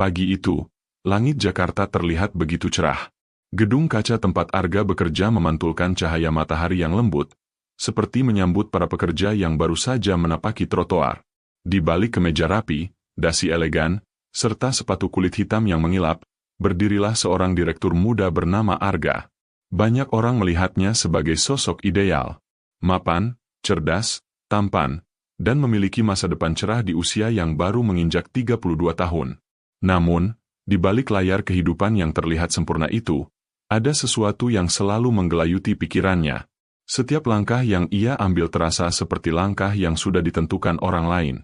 Pagi itu, langit Jakarta terlihat begitu cerah. Gedung kaca tempat Arga bekerja memantulkan cahaya matahari yang lembut, seperti menyambut para pekerja yang baru saja menapaki trotoar. Di balik kemeja rapi, dasi elegan, serta sepatu kulit hitam yang mengilap, berdirilah seorang direktur muda bernama Arga. Banyak orang melihatnya sebagai sosok ideal. Mapan, cerdas, tampan, dan memiliki masa depan cerah di usia yang baru menginjak 32 tahun. Namun, di balik layar kehidupan yang terlihat sempurna itu, ada sesuatu yang selalu menggelayuti pikirannya. Setiap langkah yang ia ambil terasa seperti langkah yang sudah ditentukan orang lain.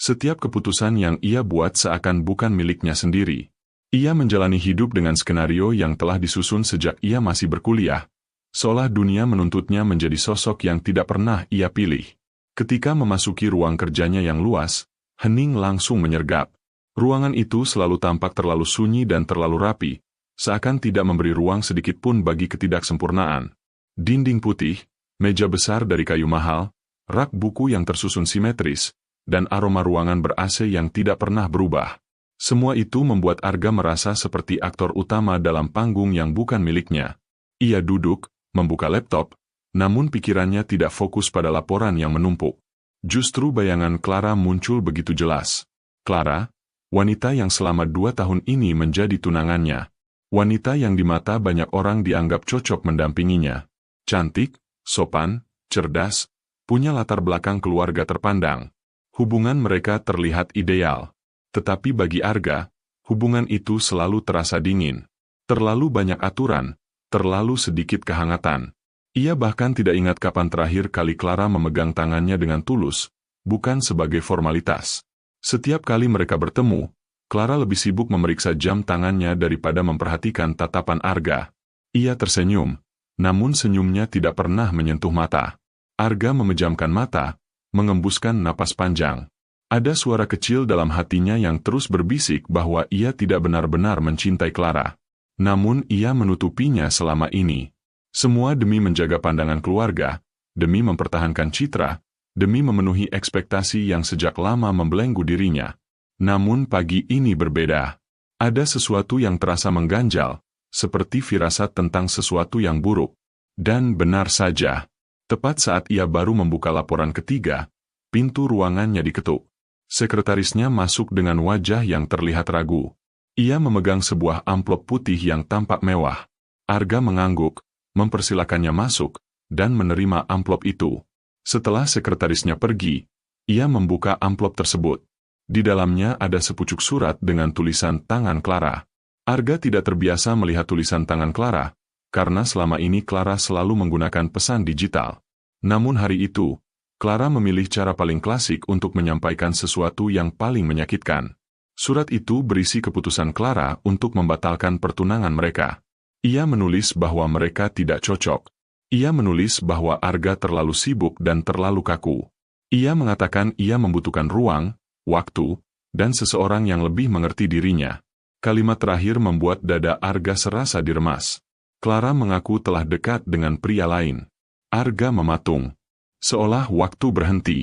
Setiap keputusan yang ia buat seakan bukan miliknya sendiri. Ia menjalani hidup dengan skenario yang telah disusun sejak ia masih berkuliah, seolah dunia menuntutnya menjadi sosok yang tidak pernah ia pilih. Ketika memasuki ruang kerjanya yang luas, hening langsung menyergap. Ruangan itu selalu tampak terlalu sunyi dan terlalu rapi, seakan tidak memberi ruang sedikit pun bagi ketidaksempurnaan. Dinding putih, meja besar dari kayu mahal, rak buku yang tersusun simetris, dan aroma ruangan ber-AC yang tidak pernah berubah. Semua itu membuat Arga merasa seperti aktor utama dalam panggung yang bukan miliknya. Ia duduk, membuka laptop, namun pikirannya tidak fokus pada laporan yang menumpuk. Justru bayangan Clara muncul begitu jelas. Clara, wanita yang selama 2 tahun ini menjadi tunangannya. Wanita yang di mata banyak orang dianggap cocok mendampinginya. Cantik, sopan, cerdas, punya latar belakang keluarga terpandang. Hubungan mereka terlihat ideal. Tetapi bagi Arga, hubungan itu selalu terasa dingin. Terlalu banyak aturan, terlalu sedikit kehangatan. Ia bahkan tidak ingat kapan terakhir kali Clara memegang tangannya dengan tulus, bukan sebagai formalitas. Setiap kali mereka bertemu, Clara lebih sibuk memeriksa jam tangannya daripada memperhatikan tatapan Arga. Ia tersenyum, namun senyumnya tidak pernah menyentuh mata. Arga memejamkan mata, mengembuskan napas panjang. Ada suara kecil dalam hatinya yang terus berbisik bahwa ia tidak benar-benar mencintai Clara. Namun ia menutupinya selama ini. Semua demi menjaga pandangan keluarga, demi mempertahankan citra, demi memenuhi ekspektasi yang sejak lama membelenggu dirinya. Namun pagi ini berbeda. Ada sesuatu yang terasa mengganjal, seperti firasat tentang sesuatu yang buruk. Dan benar saja. Tepat saat ia baru membuka laporan ketiga, pintu ruangannya diketuk. Sekretarisnya masuk dengan wajah yang terlihat ragu. Ia memegang sebuah amplop putih yang tampak mewah. Arga mengangguk, mempersilakannya masuk, dan menerima amplop itu. Setelah sekretarisnya pergi, ia membuka amplop tersebut. Di dalamnya ada sepucuk surat dengan tulisan tangan Clara. Arga tidak terbiasa melihat tulisan tangan Clara, karena selama ini Clara selalu menggunakan pesan digital. Namun hari itu, Clara memilih cara paling klasik untuk menyampaikan sesuatu yang paling menyakitkan. Surat itu berisi keputusan Clara untuk membatalkan pertunangan mereka. Ia menulis bahwa mereka tidak cocok. Ia menulis bahwa Arga terlalu sibuk dan terlalu kaku. Ia mengatakan ia membutuhkan ruang, waktu, dan seseorang yang lebih mengerti dirinya. Kalimat terakhir membuat dada Arga serasa diremas. Clara mengaku telah dekat dengan pria lain. Arga mematung. Seolah waktu berhenti.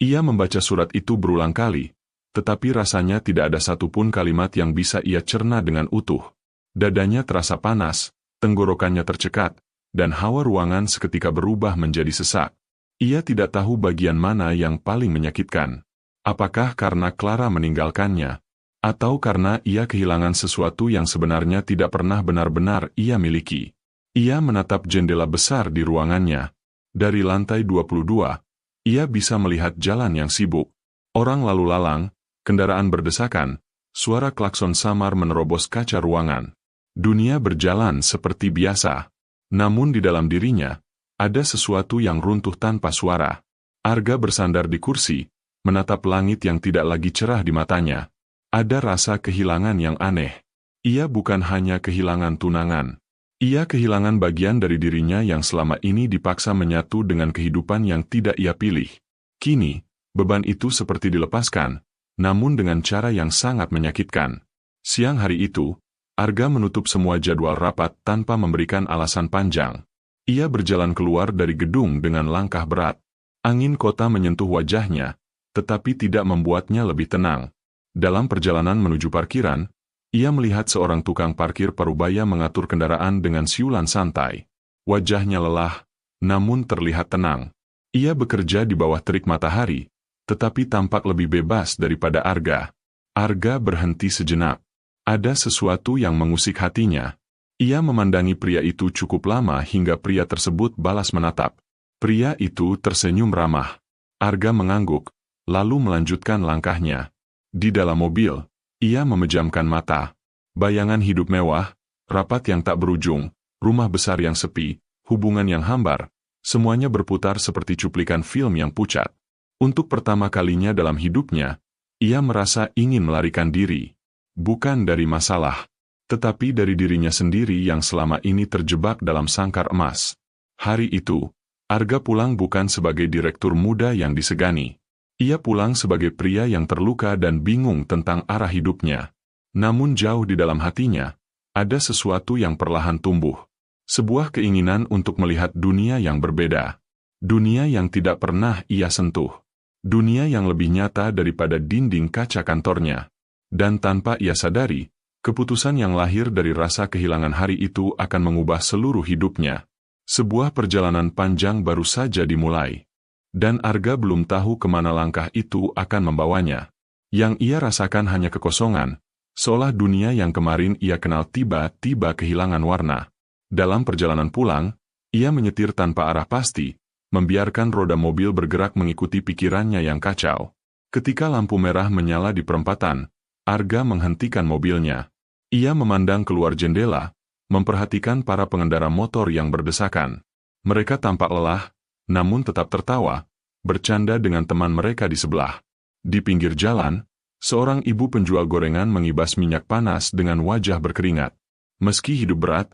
Ia membaca surat itu berulang kali, tetapi rasanya tidak ada satupun kalimat yang bisa ia cerna dengan utuh. Dadanya terasa panas, tenggorokannya tercekat, dan hawa ruangan seketika berubah menjadi sesak. Ia tidak tahu bagian mana yang paling menyakitkan. Apakah karena Clara meninggalkannya? Atau karena ia kehilangan sesuatu yang sebenarnya tidak pernah benar-benar ia miliki? Ia menatap jendela besar di ruangannya. Dari lantai 22, ia bisa melihat jalan yang sibuk. Orang lalu lalang, kendaraan berdesakan, suara klakson samar menerobos kaca ruangan. Dunia berjalan seperti biasa. Namun di dalam dirinya, ada sesuatu yang runtuh tanpa suara. Arga bersandar di kursi, menatap langit yang tidak lagi cerah di matanya. Ada rasa kehilangan yang aneh. Ia bukan hanya kehilangan tunangan. Ia kehilangan bagian dari dirinya yang selama ini dipaksa menyatu dengan kehidupan yang tidak ia pilih. Kini, beban itu seperti dilepaskan, namun dengan cara yang sangat menyakitkan. Siang hari itu, Arga menutup semua jadwal rapat tanpa memberikan alasan panjang. Ia berjalan keluar dari gedung dengan langkah berat. Angin kota menyentuh wajahnya, tetapi tidak membuatnya lebih tenang. Dalam perjalanan menuju parkiran, Ia melihat seorang tukang parkir parubaya mengatur kendaraan dengan siulan santai. Wajahnya lelah, namun terlihat tenang. Ia bekerja di bawah terik matahari, tetapi tampak lebih bebas daripada Arga. Arga berhenti sejenak. Ada sesuatu yang mengusik hatinya. Ia memandangi pria itu cukup lama hingga pria tersebut balas menatap. Pria itu tersenyum ramah. Arga mengangguk, lalu melanjutkan langkahnya. Di dalam mobil, ia memejamkan mata. Bayangan hidup mewah, rapat yang tak berujung, rumah besar yang sepi, hubungan yang hambar, semuanya berputar seperti cuplikan film yang pucat. Untuk pertama kalinya dalam hidupnya, ia merasa ingin melarikan diri. Bukan dari masalah, tetapi dari dirinya sendiri yang selama ini terjebak dalam sangkar emas. Hari itu, Arga pulang bukan sebagai direktur muda yang disegani. Ia pulang sebagai pria yang terluka dan bingung tentang arah hidupnya. Namun jauh di dalam hatinya, ada sesuatu yang perlahan tumbuh. Sebuah keinginan untuk melihat dunia yang berbeda. Dunia yang tidak pernah ia sentuh. Dunia yang lebih nyata daripada dinding kaca kantornya. Dan tanpa ia sadari, keputusan yang lahir dari rasa kehilangan hari itu akan mengubah seluruh hidupnya. Sebuah perjalanan panjang baru saja dimulai. Dan Arga belum tahu kemana langkah itu akan membawanya. Yang ia rasakan hanya kekosongan, seolah dunia yang kemarin ia kenal tiba-tiba kehilangan warna. Dalam perjalanan pulang, ia menyetir tanpa arah pasti, membiarkan roda mobil bergerak mengikuti pikirannya yang kacau. Ketika lampu merah menyala di perempatan, Arga menghentikan mobilnya. Ia memandang keluar jendela, memperhatikan para pengendara motor yang berdesakan. Mereka tampak lelah, namun tetap tertawa, bercanda dengan teman mereka di sebelah. Di pinggir jalan, seorang ibu penjual gorengan mengibas minyak panas dengan wajah berkeringat. Meski hidup berat,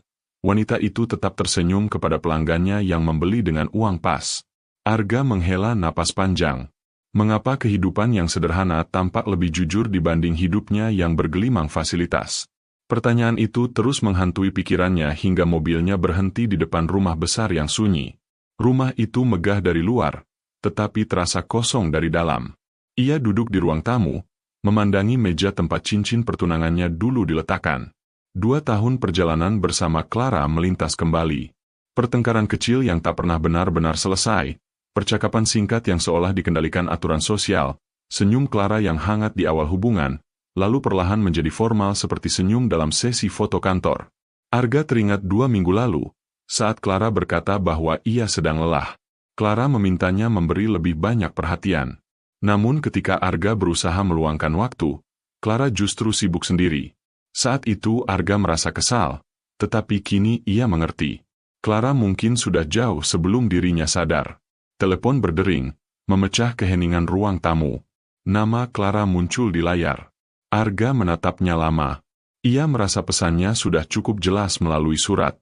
wanita itu tetap tersenyum kepada pelanggannya yang membeli dengan uang pas. Arga menghela napas panjang. Mengapa kehidupan yang sederhana tampak lebih jujur dibanding hidupnya yang bergelimang fasilitas? Pertanyaan itu terus menghantui pikirannya hingga mobilnya berhenti di depan rumah besar yang sunyi. Rumah itu megah dari luar, tetapi terasa kosong dari dalam. Ia duduk di ruang tamu, memandangi meja tempat cincin pertunangannya dulu diletakkan. 2 tahun perjalanan bersama Clara melintas kembali. Pertengkaran kecil yang tak pernah benar-benar selesai, percakapan singkat yang seolah dikendalikan aturan sosial, senyum Clara yang hangat di awal hubungan, lalu perlahan menjadi formal seperti senyum dalam sesi foto kantor. Arga teringat 2 minggu lalu, saat Clara berkata bahwa ia sedang lelah. Clara memintanya memberi lebih banyak perhatian. Namun ketika Arga berusaha meluangkan waktu, Clara justru sibuk sendiri. Saat itu Arga merasa kesal, tetapi kini ia mengerti. Clara mungkin sudah jauh sebelum dirinya sadar. Telepon berdering, memecah keheningan ruang tamu. Nama Clara muncul di layar. Arga menatapnya lama. Ia merasa pesannya sudah cukup jelas melalui surat.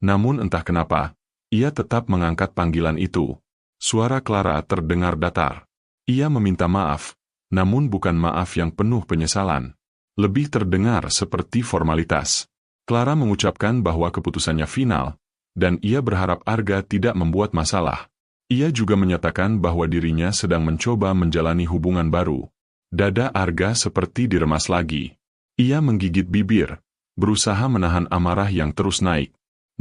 Namun entah kenapa, ia tetap mengangkat panggilan itu. Suara Clara terdengar datar. Ia meminta maaf, namun bukan maaf yang penuh penyesalan. Lebih terdengar seperti formalitas. Clara mengucapkan bahwa keputusannya final, dan ia berharap Arga tidak membuat masalah. Ia juga menyatakan bahwa dirinya sedang mencoba menjalani hubungan baru. Dada Arga seperti diremas lagi. Ia menggigit bibir, berusaha menahan amarah yang terus naik.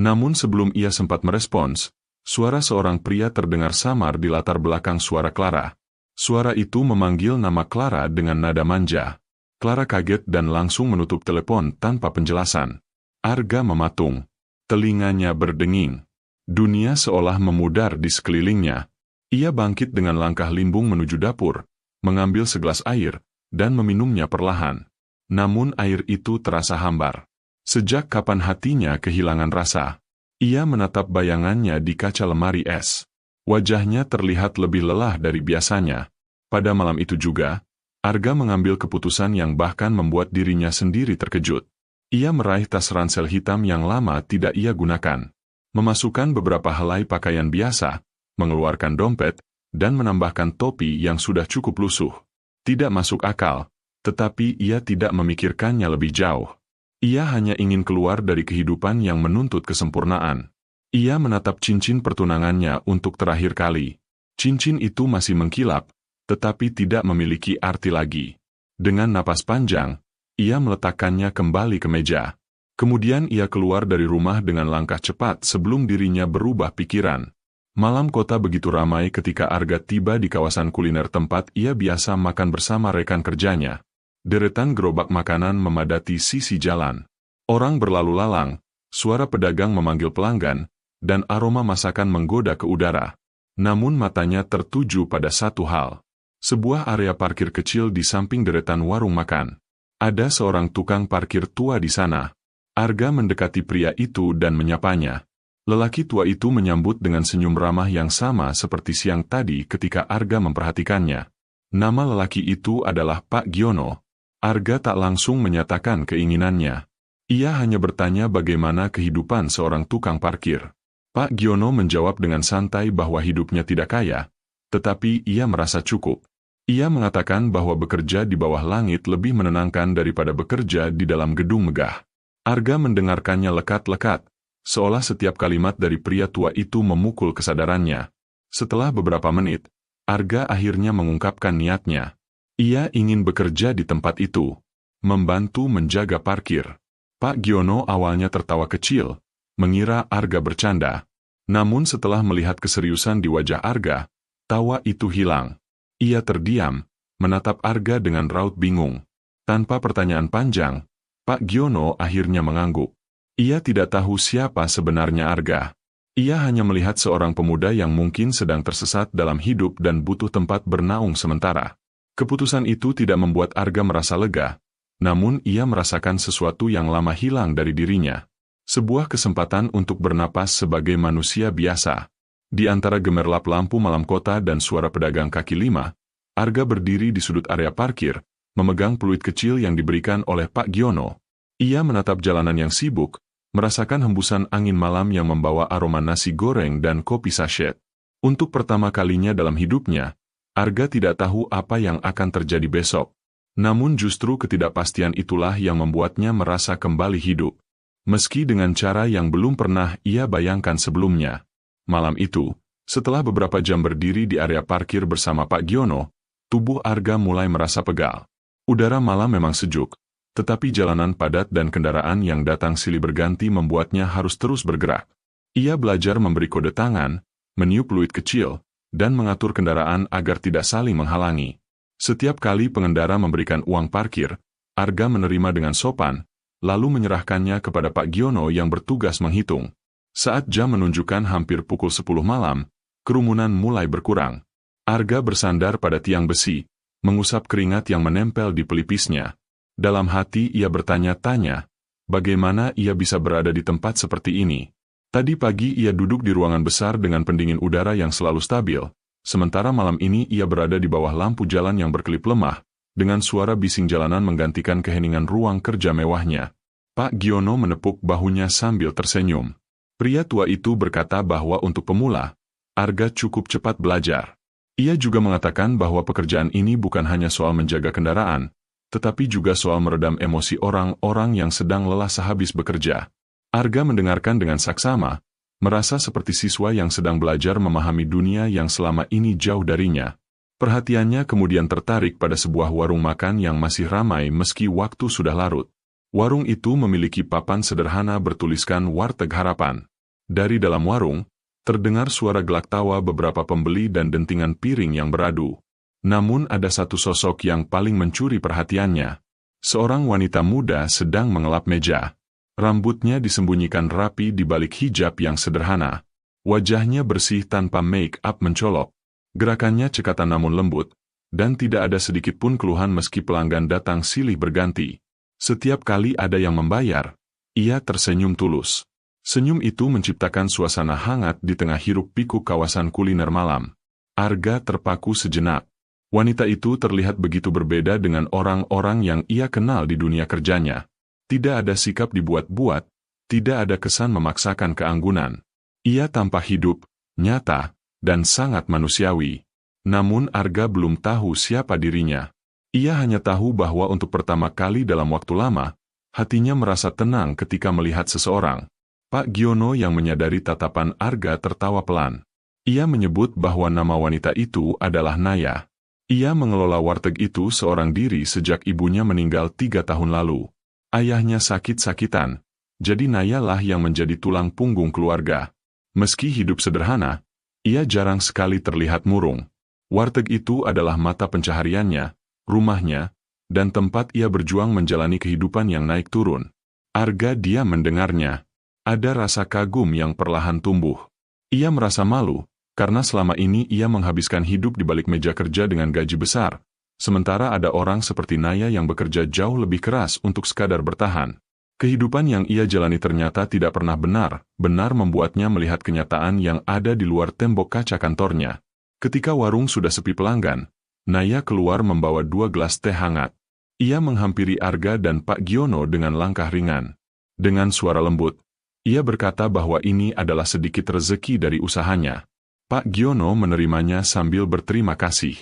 Namun sebelum ia sempat merespons, suara seorang pria terdengar samar di latar belakang suara Clara. Suara itu memanggil nama Clara dengan nada manja. Clara kaget dan langsung menutup telepon tanpa penjelasan. Arga mematung. Telinganya berdenging. Dunia seolah memudar di sekelilingnya. Ia bangkit dengan langkah limbung menuju dapur, mengambil segelas air, dan meminumnya perlahan. Namun air itu terasa hambar. Sejak kapan hatinya kehilangan rasa? Ia menatap bayangannya di kaca lemari es. Wajahnya terlihat lebih lelah dari biasanya. Pada malam itu juga, Arga mengambil keputusan yang bahkan membuat dirinya sendiri terkejut. Ia meraih tas ransel hitam yang lama tidak ia gunakan. Memasukkan beberapa helai pakaian biasa, mengeluarkan dompet, dan menambahkan topi yang sudah cukup lusuh. Tidak masuk akal, tetapi ia tidak memikirkannya lebih jauh. Ia hanya ingin keluar dari kehidupan yang menuntut kesempurnaan. Ia menatap cincin pertunangannya untuk terakhir kali. Cincin itu masih mengkilap, tetapi tidak memiliki arti lagi. Dengan napas panjang, Ia meletakkannya kembali ke meja. Kemudian ia keluar dari rumah dengan langkah cepat sebelum dirinya berubah pikiran. Malam kota begitu ramai ketika Arga tiba di kawasan kuliner tempat ia biasa makan bersama rekan kerjanya. Deretan gerobak makanan memadati sisi jalan. Orang berlalu lalang, suara pedagang memanggil pelanggan, dan aroma masakan menggoda ke udara. Namun matanya tertuju pada satu hal. Sebuah area parkir kecil di samping deretan warung makan. Ada seorang tukang parkir tua di sana. Arga mendekati pria itu dan menyapanya. Lelaki tua itu menyambut dengan senyum ramah yang sama seperti siang tadi ketika Arga memperhatikannya. Nama lelaki itu adalah Pak Giono. Arga tak langsung menyatakan keinginannya. Ia hanya bertanya bagaimana kehidupan seorang tukang parkir. Pak Giono menjawab dengan santai bahwa hidupnya tidak kaya, tetapi ia merasa cukup. Ia mengatakan bahwa bekerja di bawah langit lebih menenangkan daripada bekerja di dalam gedung megah. Arga mendengarkannya lekat-lekat, seolah setiap kalimat dari pria tua itu memukul kesadarannya. Setelah beberapa menit, Arga akhirnya mengungkapkan niatnya. Ia ingin bekerja di tempat itu, membantu menjaga parkir. Pak Giono awalnya tertawa kecil, mengira Arga bercanda. Namun setelah melihat keseriusan di wajah Arga, tawa itu hilang. Ia terdiam, menatap Arga dengan raut bingung. Tanpa pertanyaan panjang, Pak Giono akhirnya mengangguk. Ia tidak tahu siapa sebenarnya Arga. Ia hanya melihat seorang pemuda yang mungkin sedang tersesat dalam hidup dan butuh tempat bernaung sementara. Keputusan itu tidak membuat Arga merasa lega, namun ia merasakan sesuatu yang lama hilang dari dirinya. Sebuah kesempatan untuk bernapas sebagai manusia biasa. Di antara gemerlap lampu malam kota dan suara pedagang kaki lima, Arga berdiri di sudut area parkir, memegang peluit kecil yang diberikan oleh Pak Giono. Ia menatap jalanan yang sibuk, merasakan hembusan angin malam yang membawa aroma nasi goreng dan kopi sachet. Untuk pertama kalinya dalam hidupnya, Arga tidak tahu apa yang akan terjadi besok. Namun justru ketidakpastian itulah yang membuatnya merasa kembali hidup. Meski dengan cara yang belum pernah ia bayangkan sebelumnya. Malam itu, setelah beberapa jam berdiri di area parkir bersama Pak Giono, tubuh Arga mulai merasa pegal. Udara malam memang sejuk, tetapi jalanan padat dan kendaraan yang datang silih berganti membuatnya harus terus bergerak. Ia belajar memberi kode tangan, meniup peluit kecil, dan mengatur kendaraan agar tidak saling menghalangi. Setiap kali pengendara memberikan uang parkir, Arga menerima dengan sopan, lalu menyerahkannya kepada Pak Giono yang bertugas menghitung. Saat jam menunjukkan hampir pukul 10 malam, kerumunan mulai berkurang. Arga bersandar pada tiang besi, mengusap keringat yang menempel di pelipisnya. Dalam hati ia bertanya-tanya, bagaimana ia bisa berada di tempat seperti ini. Tadi pagi ia duduk di ruangan besar dengan pendingin udara yang selalu stabil, sementara malam ini ia berada di bawah lampu jalan yang berkelip lemah, dengan suara bising jalanan menggantikan keheningan ruang kerja mewahnya. Pak Giono menepuk bahunya sambil tersenyum. Pria tua itu berkata bahwa untuk pemula, Arga cukup cepat belajar. Ia juga mengatakan bahwa pekerjaan ini bukan hanya soal menjaga kendaraan, tetapi juga soal meredam emosi orang-orang yang sedang lelah sehabis bekerja. Arga mendengarkan dengan saksama, merasa seperti siswa yang sedang belajar memahami dunia yang selama ini jauh darinya. Perhatiannya kemudian tertarik pada sebuah warung makan yang masih ramai meski waktu sudah larut. Warung itu memiliki papan sederhana bertuliskan Warteg Harapan. Dari dalam warung, terdengar suara gelak tawa beberapa pembeli dan dentingan piring yang beradu. Namun ada satu sosok yang paling mencuri perhatiannya. Seorang wanita muda sedang mengelap meja. Rambutnya disembunyikan rapi di balik hijab yang sederhana. Wajahnya bersih tanpa make-up mencolok. Gerakannya cekatan namun lembut, dan tidak ada sedikit pun keluhan meski pelanggan datang silih berganti. Setiap kali ada yang membayar, ia tersenyum tulus. Senyum itu menciptakan suasana hangat di tengah hiruk-pikuk kawasan kuliner malam. Arga terpaku sejenak. Wanita itu terlihat begitu berbeda dengan orang-orang yang ia kenal di dunia kerjanya. Tidak ada sikap dibuat-buat, tidak ada kesan memaksakan keanggunan. Ia tampak hidup, nyata, dan sangat manusiawi. Namun Arga belum tahu siapa dirinya. Ia hanya tahu bahwa untuk pertama kali dalam waktu lama, hatinya merasa tenang ketika melihat seseorang. Pak Giono yang menyadari tatapan Arga tertawa pelan. Ia menyebut bahwa nama wanita itu adalah Naya. Ia mengelola warteg itu seorang diri sejak ibunya meninggal 3 tahun lalu. Ayahnya sakit-sakitan, jadi Naya lah yang menjadi tulang punggung keluarga. Meski hidup sederhana, ia jarang sekali terlihat murung. Warteg itu adalah mata pencahariannya, rumahnya, dan tempat ia berjuang menjalani kehidupan yang naik turun. Arga diam mendengarnya. Ada rasa kagum yang perlahan tumbuh. Ia merasa malu, karena selama ini ia menghabiskan hidup di balik meja kerja dengan gaji besar, sementara ada orang seperti Naya yang bekerja jauh lebih keras untuk sekadar bertahan. Kehidupan yang ia jalani ternyata tidak pernah benar membuatnya melihat kenyataan yang ada di luar tembok kaca kantornya. Ketika warung sudah sepi pelanggan, Naya keluar membawa 2 gelas teh hangat. Ia menghampiri Arga dan Pak Giono dengan langkah ringan. Dengan suara lembut, ia berkata bahwa ini adalah sedikit rezeki dari usahanya. Pak Giono menerimanya sambil berterima kasih.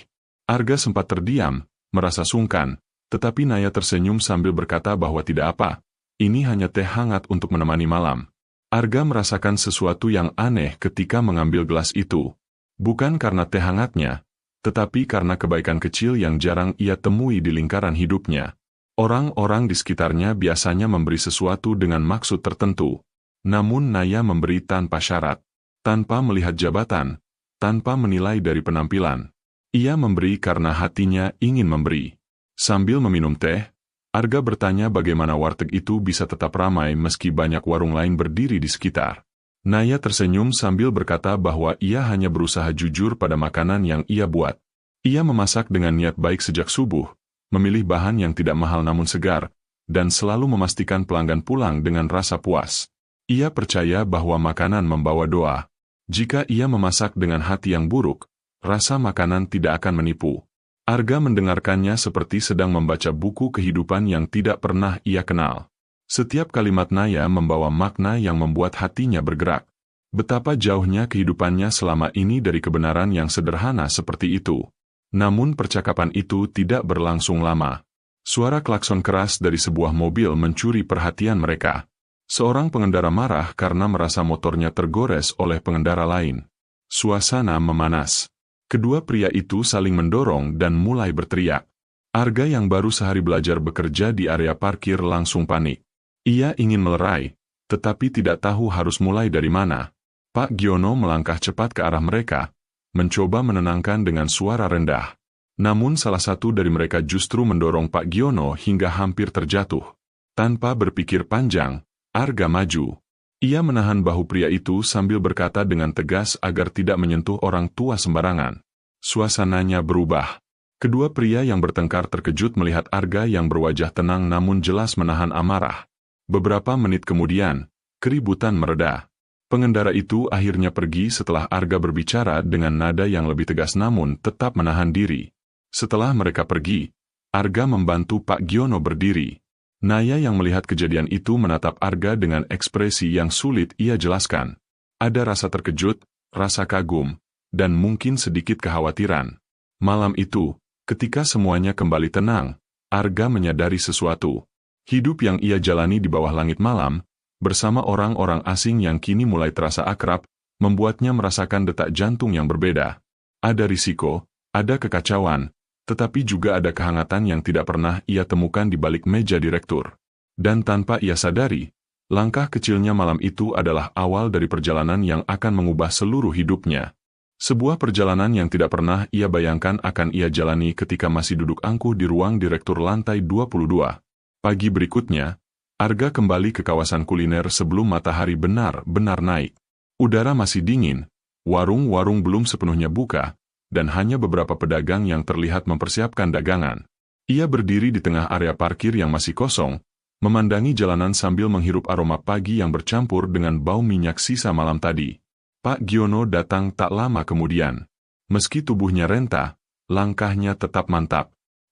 Arga sempat terdiam, merasa sungkan, tetapi Naya tersenyum sambil berkata bahwa tidak apa, ini hanya teh hangat untuk menemani malam. Arga merasakan sesuatu yang aneh ketika mengambil gelas itu. Bukan karena teh hangatnya, tetapi karena kebaikan kecil yang jarang ia temui di lingkaran hidupnya. Orang-orang di sekitarnya biasanya memberi sesuatu dengan maksud tertentu. Namun Naya memberi tanpa syarat. Tanpa melihat jabatan, tanpa menilai dari penampilan. Ia memberi karena hatinya ingin memberi. Sambil meminum teh, Arga bertanya bagaimana warteg itu bisa tetap ramai meski banyak warung lain berdiri di sekitar. Naya tersenyum sambil berkata bahwa ia hanya berusaha jujur pada makanan yang ia buat. Ia memasak dengan niat baik sejak subuh, memilih bahan yang tidak mahal namun segar, dan selalu memastikan pelanggan pulang dengan rasa puas. Ia percaya bahwa makanan membawa doa. Jika ia memasak dengan hati yang buruk, rasa makanan tidak akan menipu. Arga mendengarkannya seperti sedang membaca buku kehidupan yang tidak pernah ia kenal. Setiap kalimat Naya membawa makna yang membuat hatinya bergerak. Betapa jauhnya kehidupannya selama ini dari kebenaran yang sederhana seperti itu. Namun percakapan itu tidak berlangsung lama. Suara klakson keras dari sebuah mobil mencuri perhatian mereka. Seorang pengendara marah karena merasa motornya tergores oleh pengendara lain. Suasana memanas. Kedua pria itu saling mendorong dan mulai berteriak. Arga yang baru sehari belajar bekerja di area parkir langsung panik. Ia ingin melerai, tetapi tidak tahu harus mulai dari mana. Pak Giono melangkah cepat ke arah mereka, mencoba menenangkan dengan suara rendah. Namun salah satu dari mereka justru mendorong Pak Giono hingga hampir terjatuh. Tanpa berpikir panjang, Arga maju. Ia menahan bahu pria itu sambil berkata dengan tegas agar tidak menyentuh orang tua sembarangan. Suasananya berubah. Kedua pria yang bertengkar terkejut melihat Arga yang berwajah tenang namun jelas menahan amarah. Beberapa menit kemudian, keributan mereda. Pengendara itu akhirnya pergi setelah Arga berbicara dengan nada yang lebih tegas namun tetap menahan diri. Setelah mereka pergi, Arga membantu Pak Giono berdiri. Naya yang melihat kejadian itu menatap Arga dengan ekspresi yang sulit ia jelaskan. Ada rasa terkejut, rasa kagum, dan mungkin sedikit kekhawatiran. Malam itu, ketika semuanya kembali tenang, Arga menyadari sesuatu. Hidup yang ia jalani di bawah langit malam, bersama orang-orang asing yang kini mulai terasa akrab, membuatnya merasakan detak jantung yang berbeda. Ada risiko, ada kekacauan, tetapi juga ada kehangatan yang tidak pernah ia temukan di balik meja direktur. Dan tanpa ia sadari, langkah kecilnya malam itu adalah awal dari perjalanan yang akan mengubah seluruh hidupnya. Sebuah perjalanan yang tidak pernah ia bayangkan akan ia jalani ketika masih duduk angkuh di ruang direktur lantai 22. Pagi berikutnya, Arga kembali ke kawasan kuliner sebelum matahari benar-benar naik. Udara masih dingin, warung-warung belum sepenuhnya buka, dan hanya beberapa pedagang yang terlihat mempersiapkan dagangan. Ia berdiri di tengah area parkir yang masih kosong, memandangi jalanan sambil menghirup aroma pagi yang bercampur dengan bau minyak sisa malam tadi. Pak Giono datang tak lama kemudian. Meski tubuhnya renta, langkahnya tetap mantap.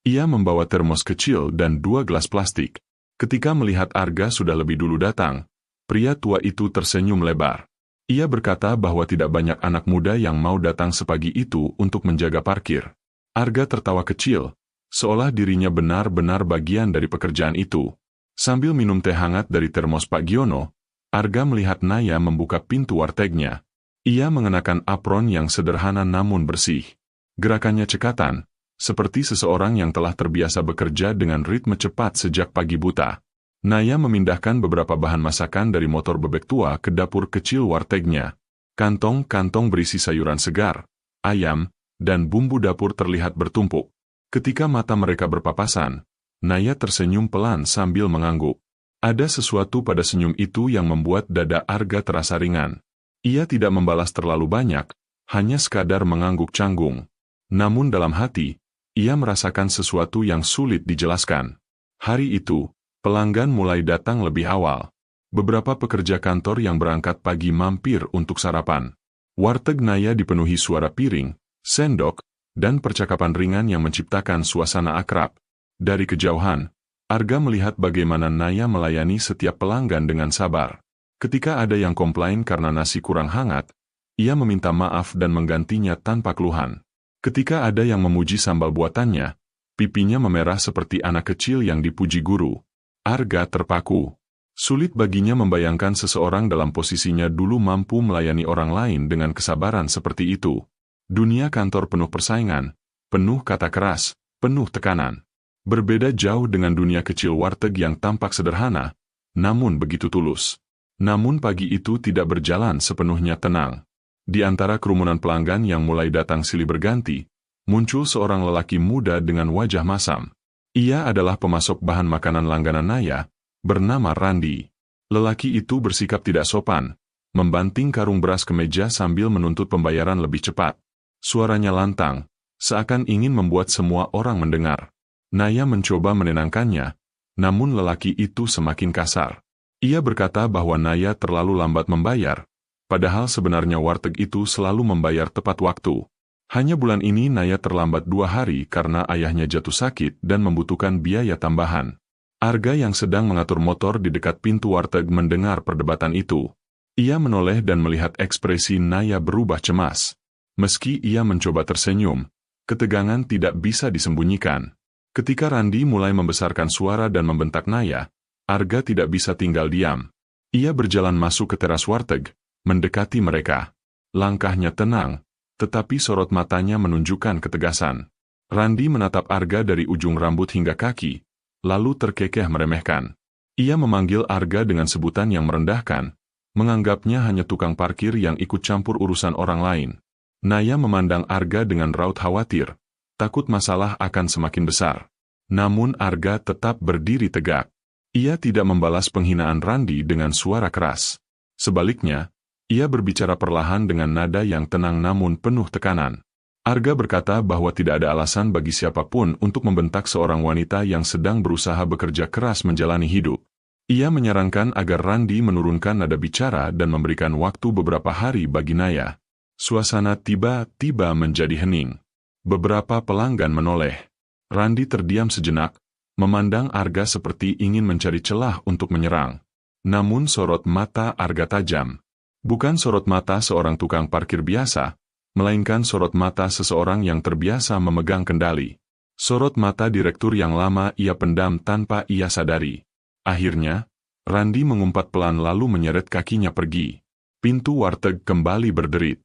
Ia membawa termos kecil dan 2 gelas plastik. Ketika melihat Arga sudah lebih dulu datang, pria tua itu tersenyum lebar. Ia berkata bahwa tidak banyak anak muda yang mau datang sepagi itu untuk menjaga parkir. Arga tertawa kecil, seolah dirinya benar-benar bagian dari pekerjaan itu. Sambil minum teh hangat dari termos Pak Giono, Arga melihat Naya membuka pintu wartegnya. Ia mengenakan apron yang sederhana namun bersih. Gerakannya cekatan, seperti seseorang yang telah terbiasa bekerja dengan ritme cepat sejak pagi buta. Naya memindahkan beberapa bahan masakan dari motor bebek tua ke dapur kecil wartegnya. Kantong-kantong berisi sayuran segar, ayam, dan bumbu dapur terlihat bertumpuk. Ketika mata mereka berpapasan, Naya tersenyum pelan sambil mengangguk. Ada sesuatu pada senyum itu yang membuat dada Arga terasa ringan. Ia tidak membalas terlalu banyak, hanya sekadar mengangguk canggung. Namun dalam hati, ia merasakan sesuatu yang sulit dijelaskan. Hari itu, pelanggan mulai datang lebih awal. Beberapa pekerja kantor yang berangkat pagi mampir untuk sarapan. Warteg Naya dipenuhi suara piring, sendok, dan percakapan ringan yang menciptakan suasana akrab. Dari kejauhan, Arga melihat bagaimana Naya melayani setiap pelanggan dengan sabar. Ketika ada yang komplain karena nasi kurang hangat, ia meminta maaf dan menggantinya tanpa keluhan. Ketika ada yang memuji sambal buatannya, pipinya memerah seperti anak kecil yang dipuji guru. Arga terpaku. Sulit baginya membayangkan seseorang dalam posisinya dulu mampu melayani orang lain dengan kesabaran seperti itu. Dunia kantor penuh persaingan, penuh kata keras, penuh tekanan. Berbeda jauh dengan dunia kecil warteg yang tampak sederhana, namun begitu tulus. Namun pagi itu tidak berjalan sepenuhnya tenang. Di antara kerumunan pelanggan yang mulai datang silih berganti, muncul seorang lelaki muda dengan wajah masam. Ia adalah pemasok bahan makanan langganan Naya, bernama Randi. Lelaki itu bersikap tidak sopan, membanting karung beras ke meja sambil menuntut pembayaran lebih cepat. Suaranya lantang, seakan ingin membuat semua orang mendengar. Naya mencoba menenangkannya, namun lelaki itu semakin kasar. Ia berkata bahwa Naya terlalu lambat membayar, padahal sebenarnya warteg itu selalu membayar tepat waktu. Hanya bulan ini Naya terlambat 2 hari karena ayahnya jatuh sakit dan membutuhkan biaya tambahan. Arga yang sedang mengatur motor di dekat pintu warteg mendengar perdebatan itu. Ia menoleh dan melihat ekspresi Naya berubah cemas. Meski ia mencoba tersenyum, ketegangan tidak bisa disembunyikan. Ketika Randi mulai membesarkan suara dan membentak Naya, Arga tidak bisa tinggal diam. Ia berjalan masuk ke teras warteg, mendekati mereka. Langkahnya tenang, tetapi sorot matanya menunjukkan ketegasan. Randi menatap Arga dari ujung rambut hingga kaki, lalu terkekeh meremehkan. Ia memanggil Arga dengan sebutan yang merendahkan, menganggapnya hanya tukang parkir yang ikut campur urusan orang lain. Naya memandang Arga dengan raut khawatir, takut masalah akan semakin besar. Namun Arga tetap berdiri tegak. Ia tidak membalas penghinaan Randi dengan suara keras. Sebaliknya, ia berbicara perlahan dengan nada yang tenang namun penuh tekanan. Arga berkata bahwa tidak ada alasan bagi siapapun untuk membentak seorang wanita yang sedang berusaha bekerja keras menjalani hidup. Ia menyarankan agar Randi menurunkan nada bicara dan memberikan waktu beberapa hari bagi Naya. Suasana tiba-tiba menjadi hening. Beberapa pelanggan menoleh. Randi terdiam sejenak, memandang Arga seperti ingin mencari celah untuk menyerang. Namun sorot mata Arga tajam. Bukan sorot mata seorang tukang parkir biasa, melainkan sorot mata seseorang yang terbiasa memegang kendali. Sorot mata direktur yang lama ia pendam tanpa ia sadari. Akhirnya, Randi mengumpat pelan lalu menyeret kakinya pergi. Pintu warteg kembali berderit.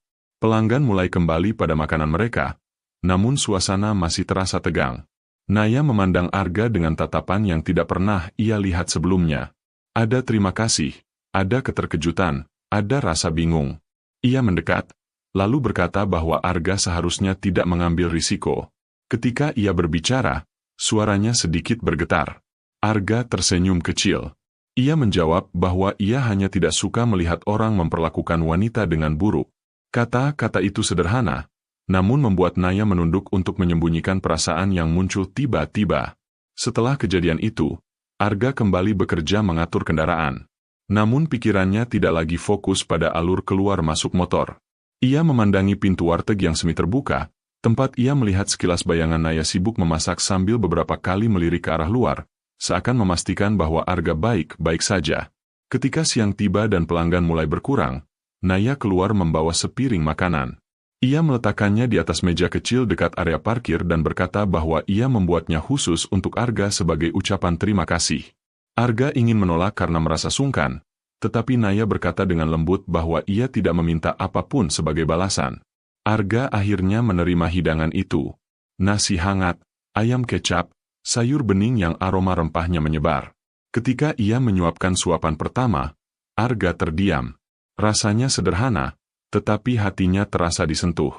Pelanggan mulai kembali pada makanan mereka, namun suasana masih terasa tegang. Naya memandang Arga dengan tatapan yang tidak pernah ia lihat sebelumnya. Ada terima kasih, ada keterkejutan, ada rasa bingung. Ia mendekat, lalu berkata bahwa Arga seharusnya tidak mengambil risiko. Ketika ia berbicara, suaranya sedikit bergetar. Arga tersenyum kecil. Ia menjawab bahwa ia hanya tidak suka melihat orang memperlakukan wanita dengan buruk. Kata-kata itu sederhana, namun membuat Naya menunduk untuk menyembunyikan perasaan yang muncul tiba-tiba. Setelah kejadian itu, Arga kembali bekerja mengatur kendaraan. Namun pikirannya tidak lagi fokus pada alur keluar masuk motor. Ia memandangi pintu warteg yang semi terbuka, tempat ia melihat sekilas bayangan Naya sibuk memasak sambil beberapa kali melirik ke arah luar, seakan memastikan bahwa Arga baik-baik saja. Ketika siang tiba dan pelanggan mulai berkurang, Naya keluar membawa sepiring makanan. Ia meletakkannya di atas meja kecil dekat area parkir dan berkata bahwa ia membuatnya khusus untuk Arga sebagai ucapan terima kasih. Arga ingin menolak karena merasa sungkan, tetapi Naya berkata dengan lembut bahwa ia tidak meminta apapun sebagai balasan. Arga akhirnya menerima hidangan itu. nasi hangat, ayam kecap, sayur bening yang aroma rempahnya menyebar. Ketika ia menyuapkan suapan pertama, Arga terdiam. Rasanya sederhana, tetapi hatinya terasa disentuh.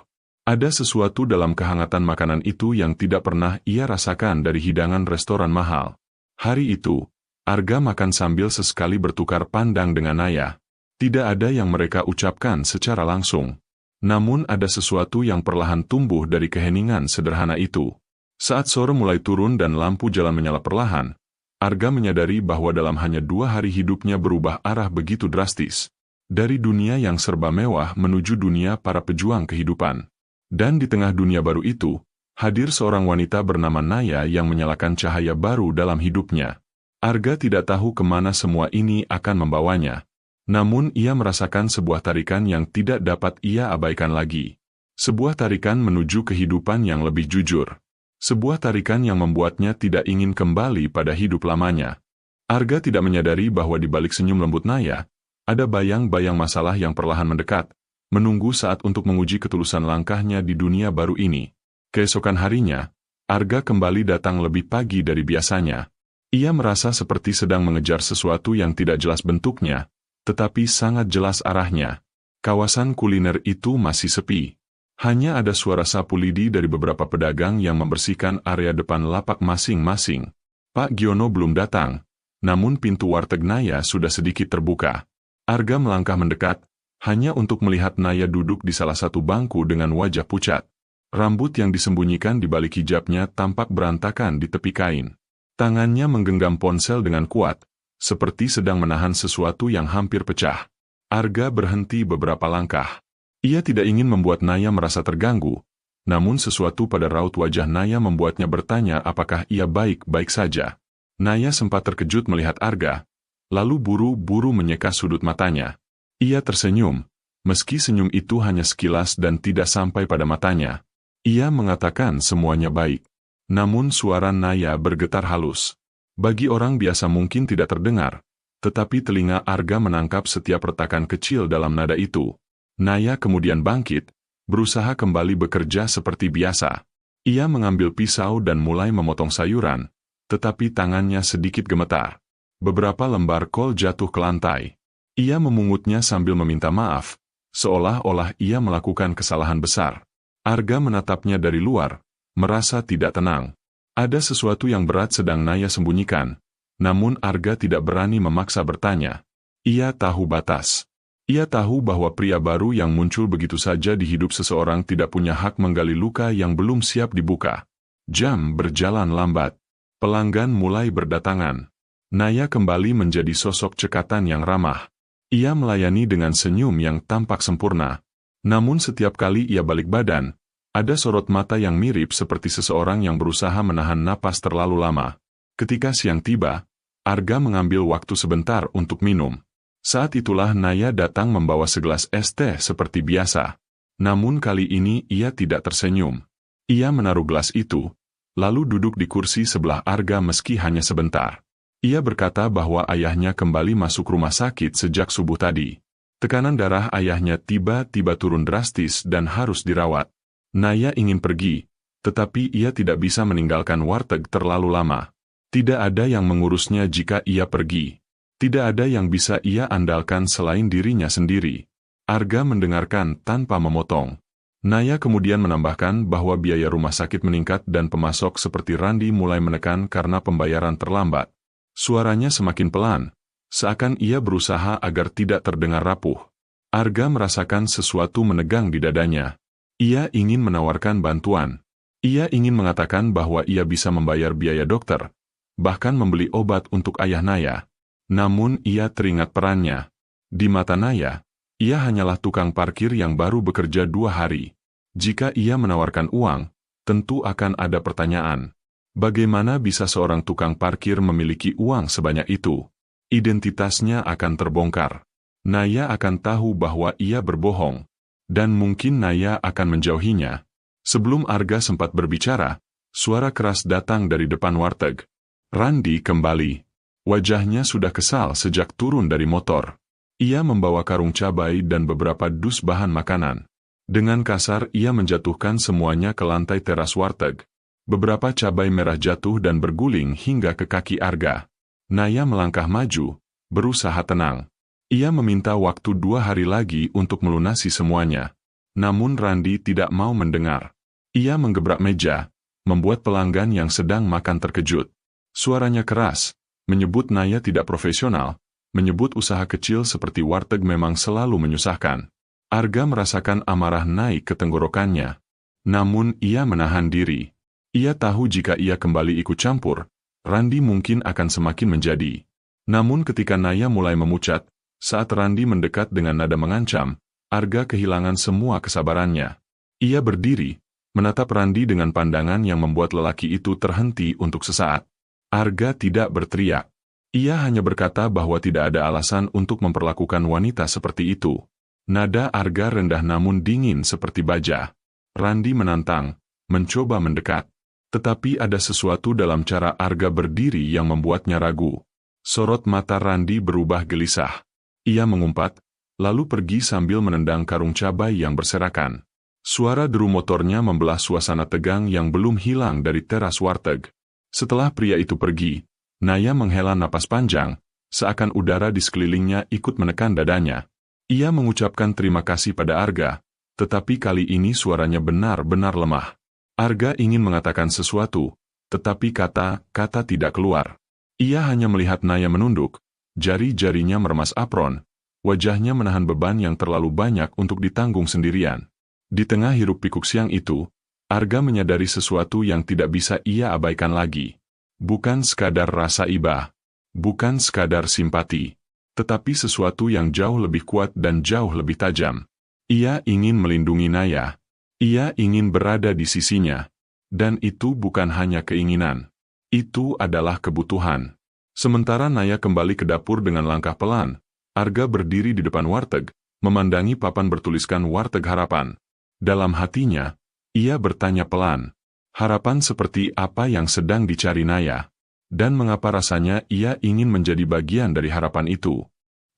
Ada sesuatu dalam kehangatan makanan itu yang tidak pernah ia rasakan dari hidangan restoran mahal. Hari itu, Arga makan sambil sesekali bertukar pandang dengan Naya. Tidak ada yang mereka ucapkan secara langsung. Namun ada sesuatu yang perlahan tumbuh dari keheningan sederhana itu. Saat sore mulai turun dan lampu jalan menyala perlahan, Arga menyadari bahwa dalam hanya 2 hari hidupnya berubah arah begitu drastis. Dari dunia yang serba mewah menuju dunia para pejuang kehidupan. Dan di tengah dunia baru itu, hadir seorang wanita bernama Naya yang menyalakan cahaya baru dalam hidupnya. Arga tidak tahu kemana semua ini akan membawanya. Namun ia merasakan sebuah tarikan yang tidak dapat ia abaikan lagi. Sebuah tarikan menuju kehidupan yang lebih jujur. Sebuah tarikan yang membuatnya tidak ingin kembali pada hidup lamanya. Arga tidak menyadari bahwa di balik senyum lembut Naya, ada bayang-bayang masalah yang perlahan mendekat, menunggu saat untuk menguji ketulusan langkahnya di dunia baru ini. Keesokan harinya, Arga kembali datang lebih pagi dari biasanya. Ia merasa seperti sedang mengejar sesuatu yang tidak jelas bentuknya, tetapi sangat jelas arahnya. Kawasan kuliner itu masih sepi. Hanya ada suara sapu lidi dari beberapa pedagang yang membersihkan area depan lapak masing-masing. Pak Giono belum datang, namun pintu warteg Naya sudah sedikit terbuka. Arga melangkah mendekat, hanya untuk melihat Naya duduk di salah satu bangku dengan wajah pucat. Rambut yang disembunyikan di balik hijabnya tampak berantakan di tepi kain. Tangannya menggenggam ponsel dengan kuat, seperti sedang menahan sesuatu yang hampir pecah. Arga berhenti beberapa langkah. Ia tidak ingin membuat Naya merasa terganggu, namun sesuatu pada raut wajah Naya membuatnya bertanya apakah ia baik-baik saja. Naya sempat terkejut melihat Arga, lalu buru-buru menyeka sudut matanya. Ia tersenyum, meski senyum itu hanya sekilas dan tidak sampai pada matanya. Ia mengatakan semuanya baik. Namun suara Naya bergetar halus. Bagi orang biasa mungkin tidak terdengar, tetapi telinga Arga menangkap setiap retakan kecil dalam nada itu. Naya kemudian bangkit, berusaha kembali bekerja seperti biasa. Ia mengambil pisau dan mulai memotong sayuran, tetapi tangannya sedikit gemetar. Beberapa lembar kol jatuh ke lantai. Ia memungutnya sambil meminta maaf, seolah-olah ia melakukan kesalahan besar. Arga menatapnya dari luar, merasa tidak tenang. Ada sesuatu yang berat sedang Naya sembunyikan, namun Arga tidak berani memaksa bertanya. Ia tahu batas. Ia tahu bahwa pria baru yang muncul begitu saja di hidup seseorang tidak punya hak menggali luka yang belum siap dibuka. Jam berjalan lambat. Pelanggan mulai berdatangan. Naya kembali menjadi sosok cekatan yang ramah. Ia melayani dengan senyum yang tampak sempurna. Namun setiap kali ia balik badan, ada sorot mata yang mirip seperti seseorang yang berusaha menahan napas terlalu lama. Ketika siang tiba, Arga mengambil waktu sebentar untuk minum. Saat itulah Naya datang membawa segelas es teh seperti biasa. Namun kali ini ia tidak tersenyum. Ia menaruh gelas itu, lalu duduk di kursi sebelah Arga meski hanya sebentar. Ia berkata bahwa ayahnya kembali masuk rumah sakit sejak subuh tadi. Tekanan darah ayahnya tiba-tiba turun drastis dan harus dirawat. Naya ingin pergi, tetapi ia tidak bisa meninggalkan warteg terlalu lama. Tidak ada yang mengurusnya jika ia pergi. Tidak ada yang bisa ia andalkan selain dirinya sendiri. Arga mendengarkan tanpa memotong. Naya kemudian menambahkan bahwa biaya rumah sakit meningkat dan pemasok seperti Randi mulai menekan karena pembayaran terlambat. Suaranya semakin pelan, seakan ia berusaha agar tidak terdengar rapuh. Arga merasakan sesuatu menegang di dadanya. Ia ingin menawarkan bantuan. Ia ingin mengatakan bahwa ia bisa membayar biaya dokter, bahkan membeli obat untuk ayah Naya. Namun ia teringat perannya. Di mata Naya, ia hanyalah tukang parkir yang baru bekerja 2 hari. Jika ia menawarkan uang, tentu akan ada pertanyaan. Bagaimana bisa seorang tukang parkir memiliki uang sebanyak itu? Identitasnya akan terbongkar. Naya akan tahu bahwa ia berbohong. Dan mungkin Naya akan menjauhinya. Sebelum Arga sempat berbicara, suara keras datang dari depan warteg. Randi kembali. Wajahnya sudah kesal sejak turun dari motor. Ia membawa karung cabai dan beberapa dus bahan makanan. Dengan kasar ia menjatuhkan semuanya ke lantai teras warteg. Beberapa cabai merah jatuh dan berguling hingga ke kaki Arga. Naya melangkah maju, berusaha tenang. Ia meminta waktu 2 hari lagi untuk melunasi semuanya. Namun Randi tidak mau mendengar. Ia menggebrak meja, membuat pelanggan yang sedang makan terkejut. Suaranya keras, menyebut Naya tidak profesional, menyebut usaha kecil seperti warteg memang selalu menyusahkan. Arga merasakan amarah naik ke tenggorokannya. Namun ia menahan diri. Ia tahu jika ia kembali ikut campur, Randi mungkin akan semakin menjadi. Namun ketika Naya mulai memucat, saat Randi mendekat dengan nada mengancam, Arga kehilangan semua kesabarannya. Ia berdiri, menatap Randi dengan pandangan yang membuat lelaki itu terhenti untuk sesaat. Arga tidak berteriak. Ia hanya berkata bahwa tidak ada alasan untuk memperlakukan wanita seperti itu. Nada Arga rendah namun dingin seperti baja. Randi menantang, mencoba mendekat. Tetapi ada sesuatu dalam cara Arga berdiri yang membuatnya ragu. Sorot mata Randi berubah gelisah. Ia mengumpat, lalu pergi sambil menendang karung cabai yang berserakan. Suara deru motornya membelah suasana tegang yang belum hilang dari teras warteg. Setelah pria itu pergi, Naya menghela napas panjang, seakan udara di sekelilingnya ikut menekan dadanya. Ia mengucapkan terima kasih pada Arga, tetapi kali ini suaranya benar-benar lemah. Arga ingin mengatakan sesuatu, tetapi kata-kata tidak keluar. Ia hanya melihat Naya menunduk, jari-jarinya meremas apron, wajahnya menahan beban yang terlalu banyak untuk ditanggung sendirian. Di tengah hiruk-pikuk siang itu, Arga menyadari sesuatu yang tidak bisa ia abaikan lagi. Bukan sekadar rasa iba, bukan sekadar simpati, tetapi sesuatu yang jauh lebih kuat dan jauh lebih tajam. Ia ingin melindungi Naya. Ia ingin berada di sisinya. Dan itu bukan hanya keinginan. Itu adalah kebutuhan. Sementara Naya kembali ke dapur dengan langkah pelan, Arga berdiri di depan warteg, memandangi papan bertuliskan Warteg Harapan. Dalam hatinya, ia bertanya pelan, harapan seperti apa yang sedang dicari Naya? Dan mengapa rasanya ia ingin menjadi bagian dari harapan itu?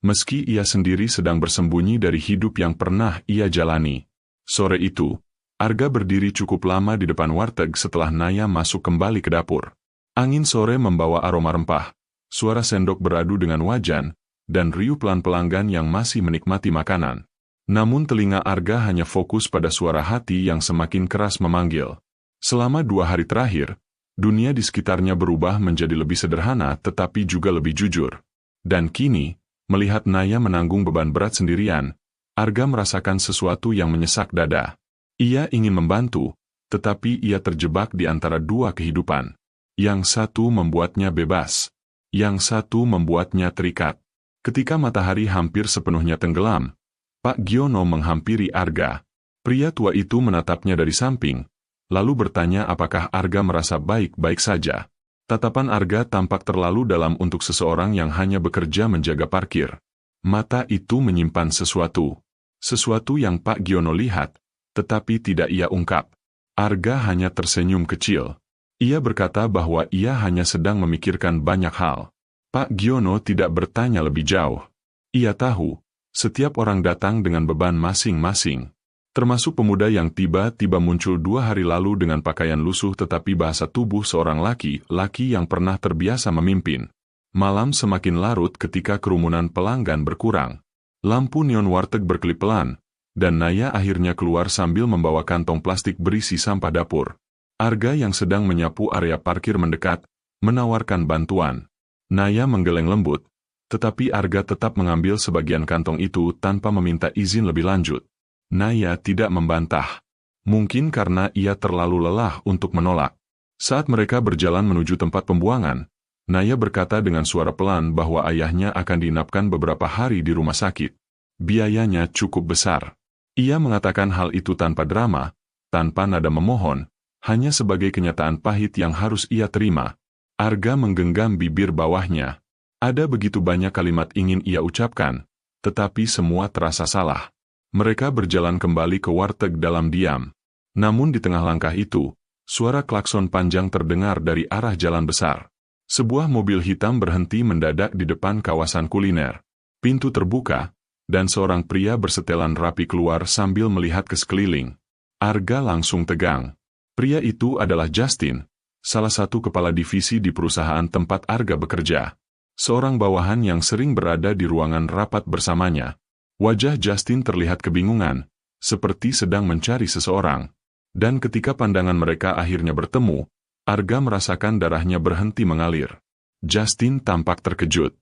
Meski ia sendiri sedang bersembunyi dari hidup yang pernah ia jalani. Sore itu, Arga berdiri cukup lama di depan warteg setelah Naya masuk kembali ke dapur. Angin sore membawa aroma rempah, suara sendok beradu dengan wajan, dan riuh pelanggan yang masih menikmati makanan. Namun telinga Arga hanya fokus pada suara hati yang semakin keras memanggil. Selama 2 hari terakhir, dunia di sekitarnya berubah menjadi lebih sederhana tetapi juga lebih jujur. Dan kini, melihat Naya menanggung beban berat sendirian, Arga merasakan sesuatu yang menyesak dada. Ia ingin membantu, tetapi ia terjebak di antara 2 kehidupan. Yang satu membuatnya bebas, yang satu membuatnya terikat. Ketika matahari hampir sepenuhnya tenggelam, Pak Giono menghampiri Arga. Pria tua itu menatapnya dari samping, lalu bertanya apakah Arga merasa baik-baik saja. Tatapan Arga tampak terlalu dalam untuk seseorang yang hanya bekerja menjaga parkir. Mata itu menyimpan sesuatu. Sesuatu yang Pak Giono lihat, tetapi tidak ia ungkap. Arga hanya tersenyum kecil. Ia berkata bahwa ia hanya sedang memikirkan banyak hal. Pak Giono tidak bertanya lebih jauh. Ia tahu, setiap orang datang dengan beban masing-masing. Termasuk pemuda yang tiba-tiba muncul 2 hari lalu dengan pakaian lusuh tetapi bahasa tubuh seorang laki-laki yang pernah terbiasa memimpin. Malam semakin larut ketika kerumunan pelanggan berkurang. Lampu neon warteg berkelip pelan, dan Naya akhirnya keluar sambil membawa kantong plastik berisi sampah dapur. Arga yang sedang menyapu area parkir mendekat, menawarkan bantuan. Naya menggeleng lembut, tetapi Arga tetap mengambil sebagian kantong itu tanpa meminta izin lebih lanjut. Naya tidak membantah. Mungkin karena ia terlalu lelah untuk menolak. Saat mereka berjalan menuju tempat pembuangan, Naya berkata dengan suara pelan bahwa ayahnya akan diinapkan beberapa hari di rumah sakit. Biayanya cukup besar. Ia mengatakan hal itu tanpa drama, tanpa nada memohon, hanya sebagai kenyataan pahit yang harus ia terima. Arga menggenggam bibir bawahnya. Ada begitu banyak kalimat ingin ia ucapkan, tetapi semua terasa salah. Mereka berjalan kembali ke warteg dalam diam. Namun di tengah langkah itu, suara klakson panjang terdengar dari arah jalan besar. Sebuah mobil hitam berhenti mendadak di depan kawasan kuliner. Pintu terbuka, dan seorang pria bersetelan rapi keluar sambil melihat ke sekeliling. Arga langsung tegang. Pria itu adalah Justin, salah satu kepala divisi di perusahaan tempat Arga bekerja. Seorang bawahan yang sering berada di ruangan rapat bersamanya. Wajah Justin terlihat kebingungan, seperti sedang mencari seseorang. Dan ketika pandangan mereka akhirnya bertemu, Arga merasakan darahnya berhenti mengalir. Justin tampak terkejut.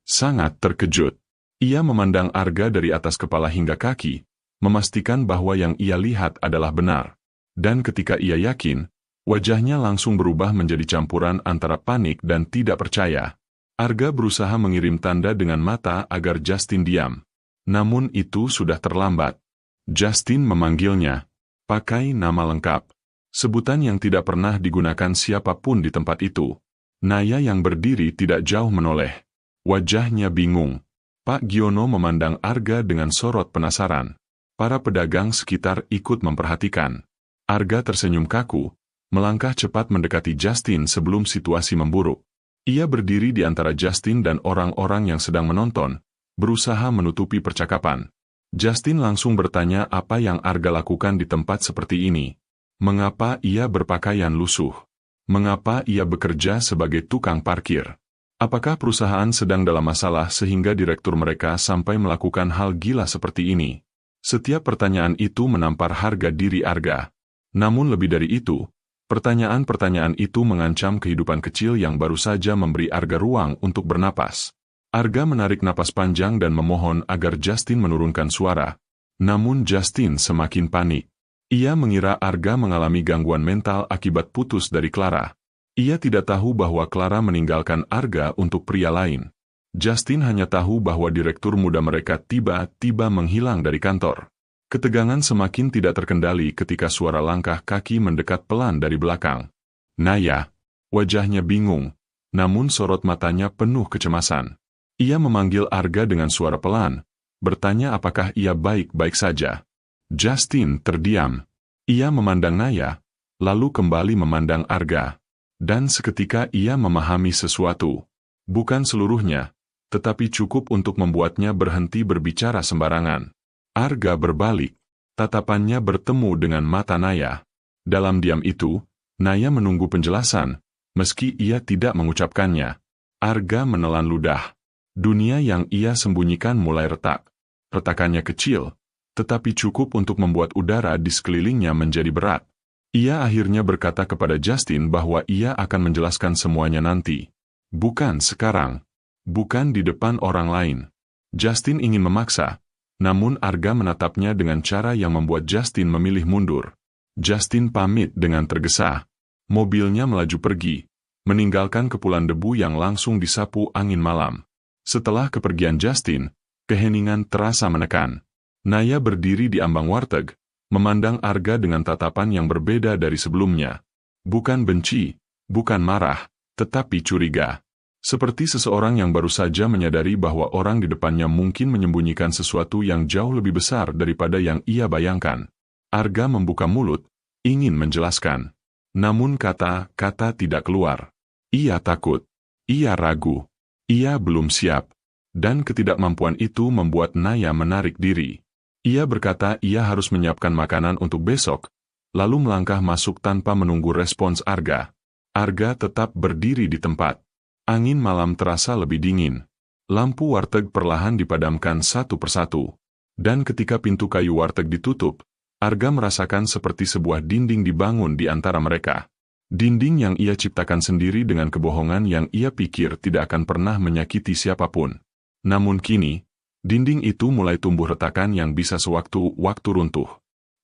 Sangat terkejut. Ia memandang Arga dari atas kepala hingga kaki, memastikan bahwa yang ia lihat adalah benar. Dan ketika ia yakin, wajahnya langsung berubah menjadi campuran antara panik dan tidak percaya. Arga berusaha mengirim tanda dengan mata agar Justin diam. Namun itu sudah terlambat. Justin memanggilnya, pakai nama lengkap. Sebutan yang tidak pernah digunakan siapapun di tempat itu. Naya yang berdiri tidak jauh menoleh. Wajahnya bingung. Pak Giono memandang Arga dengan sorot penasaran. Para pedagang sekitar ikut memperhatikan. Arga tersenyum kaku, melangkah cepat mendekati Justin sebelum situasi memburuk. Ia berdiri di antara Justin dan orang-orang yang sedang menonton, berusaha menutupi percakapan. Justin langsung bertanya apa yang Arga lakukan di tempat seperti ini. Mengapa ia berpakaian lusuh? Mengapa ia bekerja sebagai tukang parkir? Apakah perusahaan sedang dalam masalah sehingga direktur mereka sampai melakukan hal gila seperti ini? Setiap pertanyaan itu menampar harga diri Arga. Namun lebih dari itu, pertanyaan-pertanyaan itu mengancam kehidupan kecil yang baru saja memberi Arga ruang untuk bernapas. Arga menarik napas panjang dan memohon agar Justin menurunkan suara. Namun Justin semakin panik. Ia mengira Arga mengalami gangguan mental akibat putus dari Clara. Ia tidak tahu bahwa Clara meninggalkan Arga untuk pria lain. Justin hanya tahu bahwa direktur muda mereka tiba-tiba menghilang dari kantor. Ketegangan semakin tidak terkendali ketika suara langkah kaki mendekat pelan dari belakang. Naya. Wajahnya bingung, namun sorot matanya penuh kecemasan. Ia memanggil Arga dengan suara pelan, bertanya apakah ia baik-baik saja. Justin terdiam. Ia memandang Naya, lalu kembali memandang Arga. Dan seketika ia memahami sesuatu. Bukan seluruhnya, tetapi cukup untuk membuatnya berhenti berbicara sembarangan. Arga berbalik, tatapannya bertemu dengan mata Naya. Dalam diam itu, Naya menunggu penjelasan, meski ia tidak mengucapkannya. Arga menelan ludah. Dunia yang ia sembunyikan mulai retak. Retakannya kecil, tetapi cukup untuk membuat udara di sekelilingnya menjadi berat. Ia akhirnya berkata kepada Justin bahwa ia akan menjelaskan semuanya nanti. Bukan sekarang. Bukan di depan orang lain. Justin ingin memaksa, namun Arga menatapnya dengan cara yang membuat Justin memilih mundur. Justin pamit dengan tergesa. Mobilnya melaju pergi, meninggalkan kepulan debu yang langsung disapu angin malam. Setelah kepergian Justin, keheningan terasa menekan. Naya berdiri di ambang warteg, memandang Arga dengan tatapan yang berbeda dari sebelumnya. Bukan benci, bukan marah, tetapi curiga. Seperti seseorang yang baru saja menyadari bahwa orang di depannya mungkin menyembunyikan sesuatu yang jauh lebih besar daripada yang ia bayangkan. Arga membuka mulut, ingin menjelaskan. Namun kata-kata tidak keluar. Ia takut. Ia ragu. Ia belum siap. Dan ketidakmampuan itu membuat Naya menarik diri. Ia berkata ia harus menyiapkan makanan untuk besok, lalu melangkah masuk tanpa menunggu respons Arga. Arga tetap berdiri di tempat. Angin malam terasa lebih dingin. Lampu warteg perlahan dipadamkan satu persatu. Dan ketika pintu kayu warteg ditutup, Arga merasakan seperti sebuah dinding dibangun di antara mereka. Dinding yang ia ciptakan sendiri dengan kebohongan yang ia pikir tidak akan pernah menyakiti siapapun. Namun kini, dinding itu mulai tumbuh retakan yang bisa sewaktu-waktu runtuh.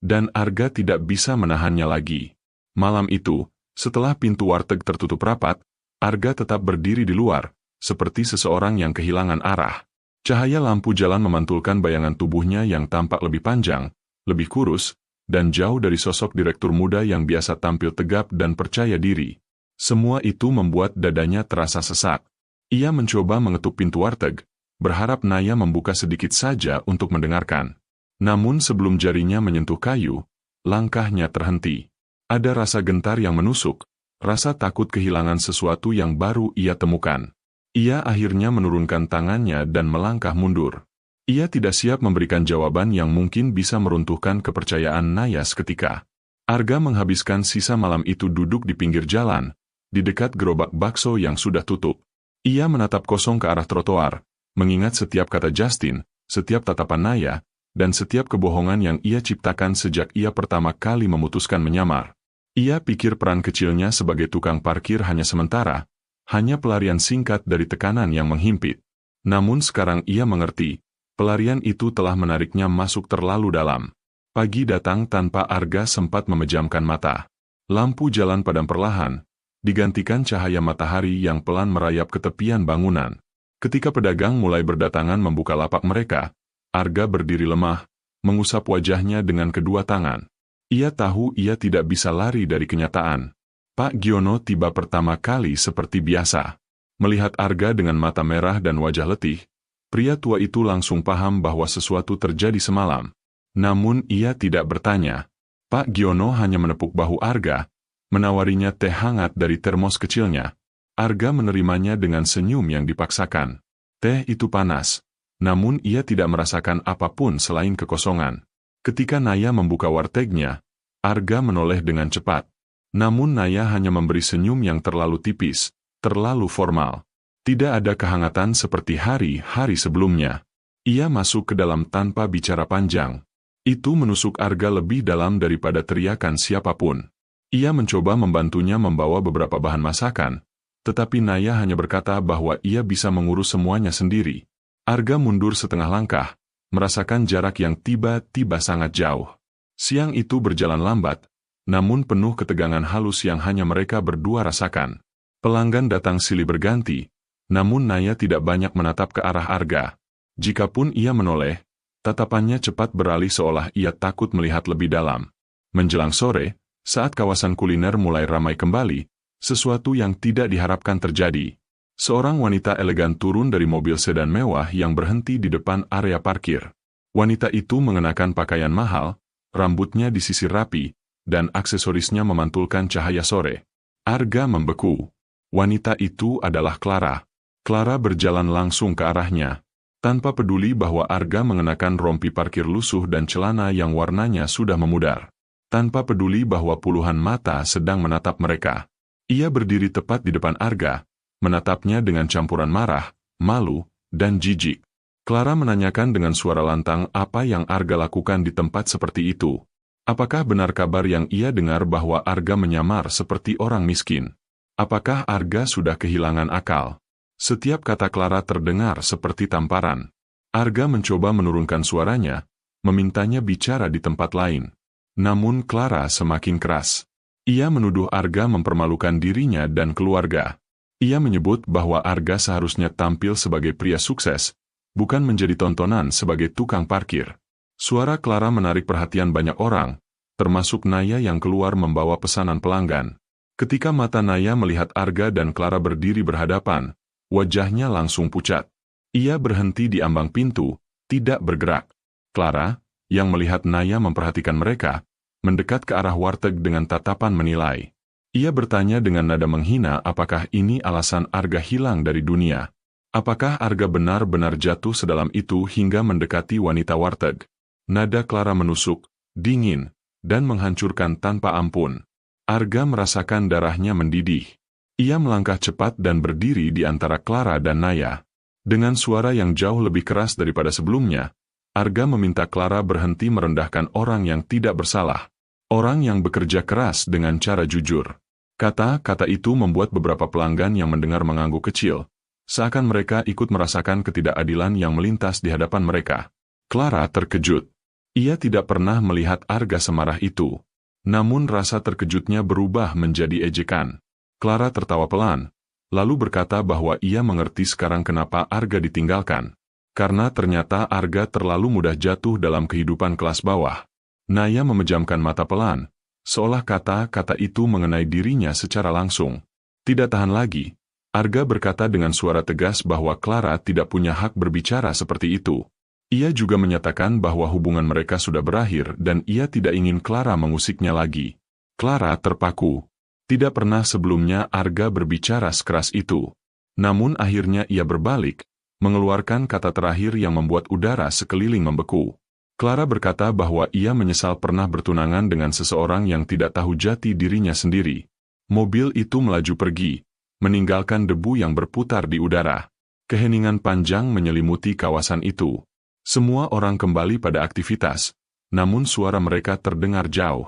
Dan Arga tidak bisa menahannya lagi. Malam itu, setelah pintu warteg tertutup rapat, Arga tetap berdiri di luar, seperti seseorang yang kehilangan arah. Cahaya lampu jalan memantulkan bayangan tubuhnya yang tampak lebih panjang, lebih kurus, dan jauh dari sosok direktur muda yang biasa tampil tegap dan percaya diri. Semua itu membuat dadanya terasa sesak. Ia mencoba mengetuk pintu warteg, berharap Naya membuka sedikit saja untuk mendengarkan. Namun sebelum jarinya menyentuh kayu, langkahnya terhenti. Ada rasa gentar yang menusuk, rasa takut kehilangan sesuatu yang baru ia temukan. Ia akhirnya menurunkan tangannya dan melangkah mundur. Ia tidak siap memberikan jawaban yang mungkin bisa meruntuhkan kepercayaan Naya seketika. Arga menghabiskan sisa malam itu duduk di pinggir jalan, di dekat gerobak bakso yang sudah tutup. Ia menatap kosong ke arah trotoar, mengingat setiap kata Justin, setiap tatapan Naya, dan setiap kebohongan yang ia ciptakan sejak ia pertama kali memutuskan menyamar. Ia pikir peran kecilnya sebagai tukang parkir hanya sementara, hanya pelarian singkat dari tekanan yang menghimpit. Namun sekarang ia mengerti, pelarian itu telah menariknya masuk terlalu dalam. Pagi datang tanpa Arga sempat memejamkan mata. Lampu jalan padam perlahan, digantikan cahaya matahari yang pelan merayap ke tepian bangunan. Ketika pedagang mulai berdatangan membuka lapak mereka, Arga berdiri lemah, mengusap wajahnya dengan kedua tangan. Ia tahu ia tidak bisa lari dari kenyataan. Pak Giono tiba pertama kali seperti biasa. Melihat Arga dengan mata merah dan wajah letih, pria tua itu langsung paham bahwa sesuatu terjadi semalam. Namun ia tidak bertanya. Pak Giono hanya menepuk bahu Arga, menawarinya teh hangat dari termos kecilnya. Arga menerimanya dengan senyum yang dipaksakan. Teh itu panas, namun ia tidak merasakan apapun selain kekosongan. Ketika Naya membuka wartegnya, Arga menoleh dengan cepat. Namun Naya hanya memberi senyum yang terlalu tipis, terlalu formal. Tidak ada kehangatan seperti hari-hari sebelumnya. Ia masuk ke dalam tanpa bicara panjang. Itu menusuk Arga lebih dalam daripada teriakan siapapun. Ia mencoba membantunya membawa beberapa bahan masakan, tetapi Naya hanya berkata bahwa ia bisa mengurus semuanya sendiri. Arga mundur setengah langkah, merasakan jarak yang tiba-tiba sangat jauh. Siang itu berjalan lambat, namun penuh ketegangan halus yang hanya mereka berdua rasakan. Pelanggan datang silih berganti, namun Naya tidak banyak menatap ke arah Arga. Jikapun ia menoleh, tatapannya cepat beralih seolah ia takut melihat lebih dalam. Menjelang sore, saat kawasan kuliner mulai ramai kembali, sesuatu yang tidak diharapkan terjadi. Seorang wanita elegan turun dari mobil sedan mewah yang berhenti di depan area parkir. Wanita itu mengenakan pakaian mahal, rambutnya disisir rapi, dan aksesorisnya memantulkan cahaya sore. Arga membeku. Wanita itu adalah Clara. Clara berjalan langsung ke arahnya, tanpa peduli bahwa Arga mengenakan rompi parkir lusuh dan celana yang warnanya sudah memudar. Tanpa peduli bahwa puluhan mata sedang menatap mereka. Ia berdiri tepat di depan Arga, menatapnya dengan campuran marah, malu, dan jijik. Clara menanyakan dengan suara lantang apa yang Arga lakukan di tempat seperti itu. Apakah benar kabar yang ia dengar bahwa Arga menyamar seperti orang miskin? Apakah Arga sudah kehilangan akal? Setiap kata Clara terdengar seperti tamparan. Arga mencoba menurunkan suaranya, memintanya bicara di tempat lain. Namun Clara semakin keras. Ia menuduh Arga mempermalukan dirinya dan keluarga. Ia menyebut bahwa Arga seharusnya tampil sebagai pria sukses, bukan menjadi tontonan sebagai tukang parkir. Suara Clara menarik perhatian banyak orang, termasuk Naya yang keluar membawa pesanan pelanggan. Ketika mata Naya melihat Arga dan Clara berdiri berhadapan, wajahnya langsung pucat. Ia berhenti di ambang pintu, tidak bergerak. Clara, yang melihat Naya memperhatikan mereka, mendekat ke arah warteg dengan tatapan menilai. Ia bertanya dengan nada menghina apakah ini alasan Arga hilang dari dunia. Apakah Arga benar-benar jatuh sedalam itu hingga mendekati wanita warteg? Nada Clara menusuk, dingin, dan menghancurkan tanpa ampun. Arga merasakan darahnya mendidih. Ia melangkah cepat dan berdiri di antara Clara dan Naya. Dengan suara yang jauh lebih keras daripada sebelumnya, Arga meminta Clara berhenti merendahkan orang yang tidak bersalah. Orang yang bekerja keras dengan cara jujur. Kata-kata itu membuat beberapa pelanggan yang mendengar mengangguk kecil, seakan mereka ikut merasakan ketidakadilan yang melintas di hadapan mereka. Clara terkejut. Ia tidak pernah melihat Arga semarah itu. Namun rasa terkejutnya berubah menjadi ejekan. Clara tertawa pelan, lalu berkata bahwa ia mengerti sekarang kenapa Arga ditinggalkan. Karena ternyata Arga terlalu mudah jatuh dalam kehidupan kelas bawah. Naya memejamkan mata pelan, seolah kata-kata itu mengenai dirinya secara langsung. Tidak tahan lagi, Arga berkata dengan suara tegas bahwa Clara tidak punya hak berbicara seperti itu. Ia juga menyatakan bahwa hubungan mereka sudah berakhir dan ia tidak ingin Clara mengusiknya lagi. Clara terpaku. Tidak pernah sebelumnya Arga berbicara sekeras itu. Namun akhirnya ia berbalik, mengeluarkan kata terakhir yang membuat udara sekeliling membeku. Clara berkata bahwa ia menyesal pernah bertunangan dengan seseorang yang tidak tahu jati dirinya sendiri. Mobil itu melaju pergi, meninggalkan debu yang berputar di udara. Keheningan panjang menyelimuti kawasan itu. Semua orang kembali pada aktivitas, namun suara mereka terdengar jauh.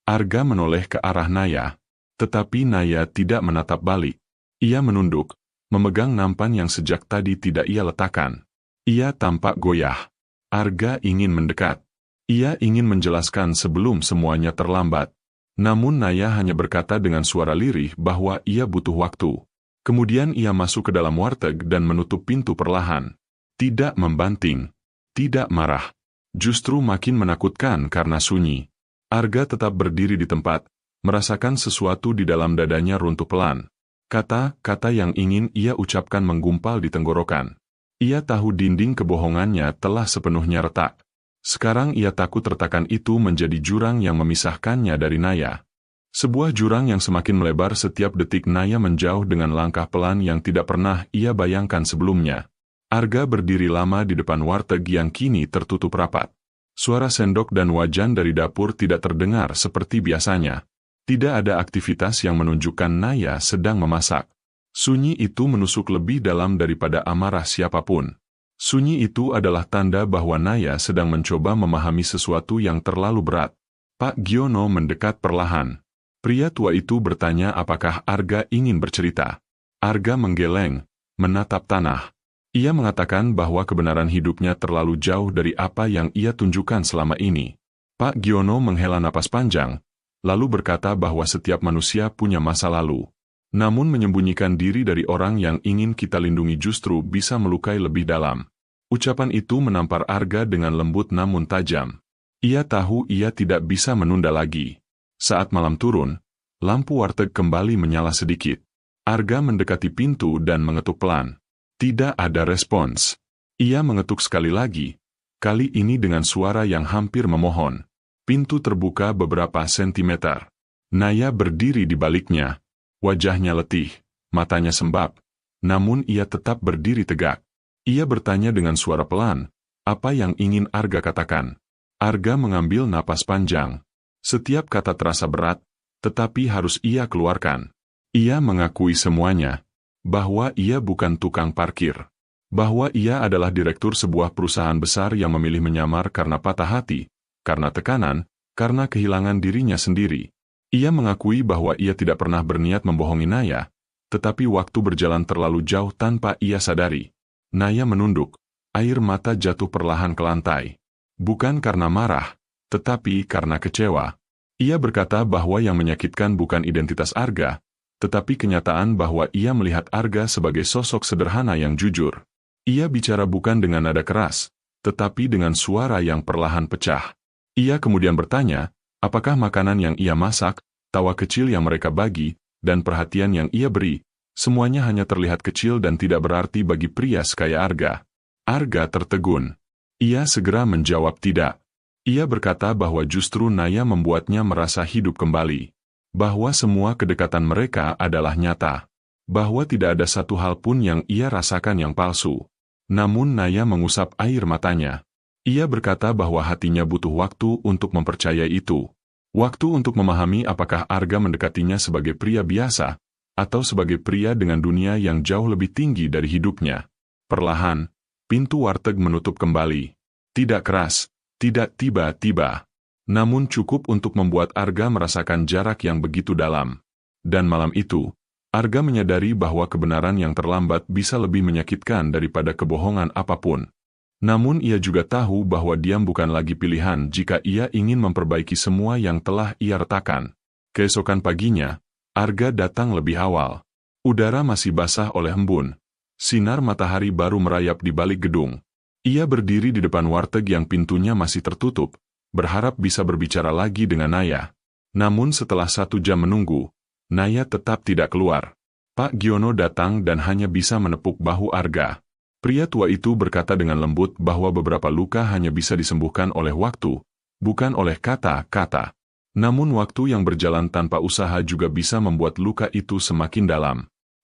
Arga menoleh ke arah Naya, tetapi Naya tidak menatap balik. Ia menunduk, memegang nampan yang sejak tadi tidak ia letakkan. Ia tampak goyah. Arga ingin mendekat. Ia ingin menjelaskan sebelum semuanya terlambat. Namun Naya hanya berkata dengan suara lirih bahwa ia butuh waktu. Kemudian ia masuk ke dalam warteg dan menutup pintu perlahan. Tidak membanting. Tidak marah. Justru makin menakutkan karena sunyi. Arga tetap berdiri di tempat, merasakan sesuatu di dalam dadanya runtuh pelan. Kata-kata yang ingin ia ucapkan menggumpal di tenggorokan. Ia tahu dinding kebohongannya telah sepenuhnya retak. Sekarang ia takut retakan itu menjadi jurang yang memisahkannya dari Naya. Sebuah jurang yang semakin melebar setiap detik. Naya menjauh dengan langkah pelan yang tidak pernah ia bayangkan sebelumnya. Arga berdiri lama di depan warteg yang kini tertutup rapat. Suara sendok dan wajan dari dapur tidak terdengar seperti biasanya. Tidak ada aktivitas yang menunjukkan Naya sedang memasak. Sunyi itu menusuk lebih dalam daripada amarah siapapun. Sunyi itu adalah tanda bahwa Naya sedang mencoba memahami sesuatu yang terlalu berat. Pak Giono mendekat perlahan. Pria tua itu bertanya apakah Arga ingin bercerita. Arga menggeleng, menatap tanah. Ia mengatakan bahwa kebenaran hidupnya terlalu jauh dari apa yang ia tunjukkan selama ini. Pak Giono menghela napas panjang, lalu berkata bahwa setiap manusia punya masa lalu. Namun menyembunyikan diri dari orang yang ingin kita lindungi justru bisa melukai lebih dalam. Ucapan itu menampar Arga dengan lembut namun tajam. Ia tahu ia tidak bisa menunda lagi. Saat malam turun, lampu warteg kembali menyala sedikit. Arga mendekati pintu dan mengetuk pelan. Tidak ada respons. Ia mengetuk sekali lagi, kali ini dengan suara yang hampir memohon. Pintu terbuka beberapa sentimeter. Naya berdiri di baliknya. Wajahnya letih, matanya sembab, namun ia tetap berdiri tegak. Ia bertanya dengan suara pelan, apa yang ingin Arga katakan? Arga mengambil napas panjang. Setiap kata terasa berat, tetapi harus ia keluarkan. Ia mengakui semuanya, bahwa ia bukan tukang parkir, bahwa ia adalah direktur sebuah perusahaan besar yang memilih menyamar karena patah hati, karena tekanan, karena kehilangan dirinya sendiri. Ia mengakui bahwa ia tidak pernah berniat membohongi Naya, tetapi waktu berjalan terlalu jauh tanpa ia sadari. Naya menunduk, air mata jatuh perlahan ke lantai. Bukan karena marah, tetapi karena kecewa. Ia berkata bahwa yang menyakitkan bukan identitas Arga, tetapi kenyataan bahwa ia melihat Arga sebagai sosok sederhana yang jujur. Ia bicara bukan dengan nada keras, tetapi dengan suara yang perlahan pecah. Ia kemudian bertanya, apakah makanan yang ia masak, tawa kecil yang mereka bagi, dan perhatian yang ia beri, semuanya hanya terlihat kecil dan tidak berarti bagi pria sekaya Arga. Arga tertegun. Ia segera menjawab tidak. Ia berkata bahwa justru Naya membuatnya merasa hidup kembali. Bahwa semua kedekatan mereka adalah nyata. Bahwa tidak ada satu hal pun yang ia rasakan yang palsu. Namun Naya mengusap air matanya. Ia berkata bahwa hatinya butuh waktu untuk mempercayai itu. Waktu untuk memahami apakah Arga mendekatinya sebagai pria biasa, atau sebagai pria dengan dunia yang jauh lebih tinggi dari hidupnya. Perlahan, pintu warteg menutup kembali. Tidak keras, tidak tiba-tiba. Namun cukup untuk membuat Arga merasakan jarak yang begitu dalam. Dan malam itu, Arga menyadari bahwa kebenaran yang terlambat bisa lebih menyakitkan daripada kebohongan apapun. Namun ia juga tahu bahwa diam bukan lagi pilihan jika ia ingin memperbaiki semua yang telah ia retakan. Keesokan paginya, Arga datang lebih awal. Udara masih basah oleh embun. Sinar matahari baru merayap di balik gedung. Ia berdiri di depan warteg yang pintunya masih tertutup, berharap bisa berbicara lagi dengan Naya. Namun setelah 1 jam menunggu, Naya tetap tidak keluar. Pak Giono datang dan hanya bisa menepuk bahu Arga. Pria tua itu berkata dengan lembut bahwa beberapa luka hanya bisa disembuhkan oleh waktu, bukan oleh kata-kata. Namun waktu yang berjalan tanpa usaha juga bisa membuat luka itu semakin dalam.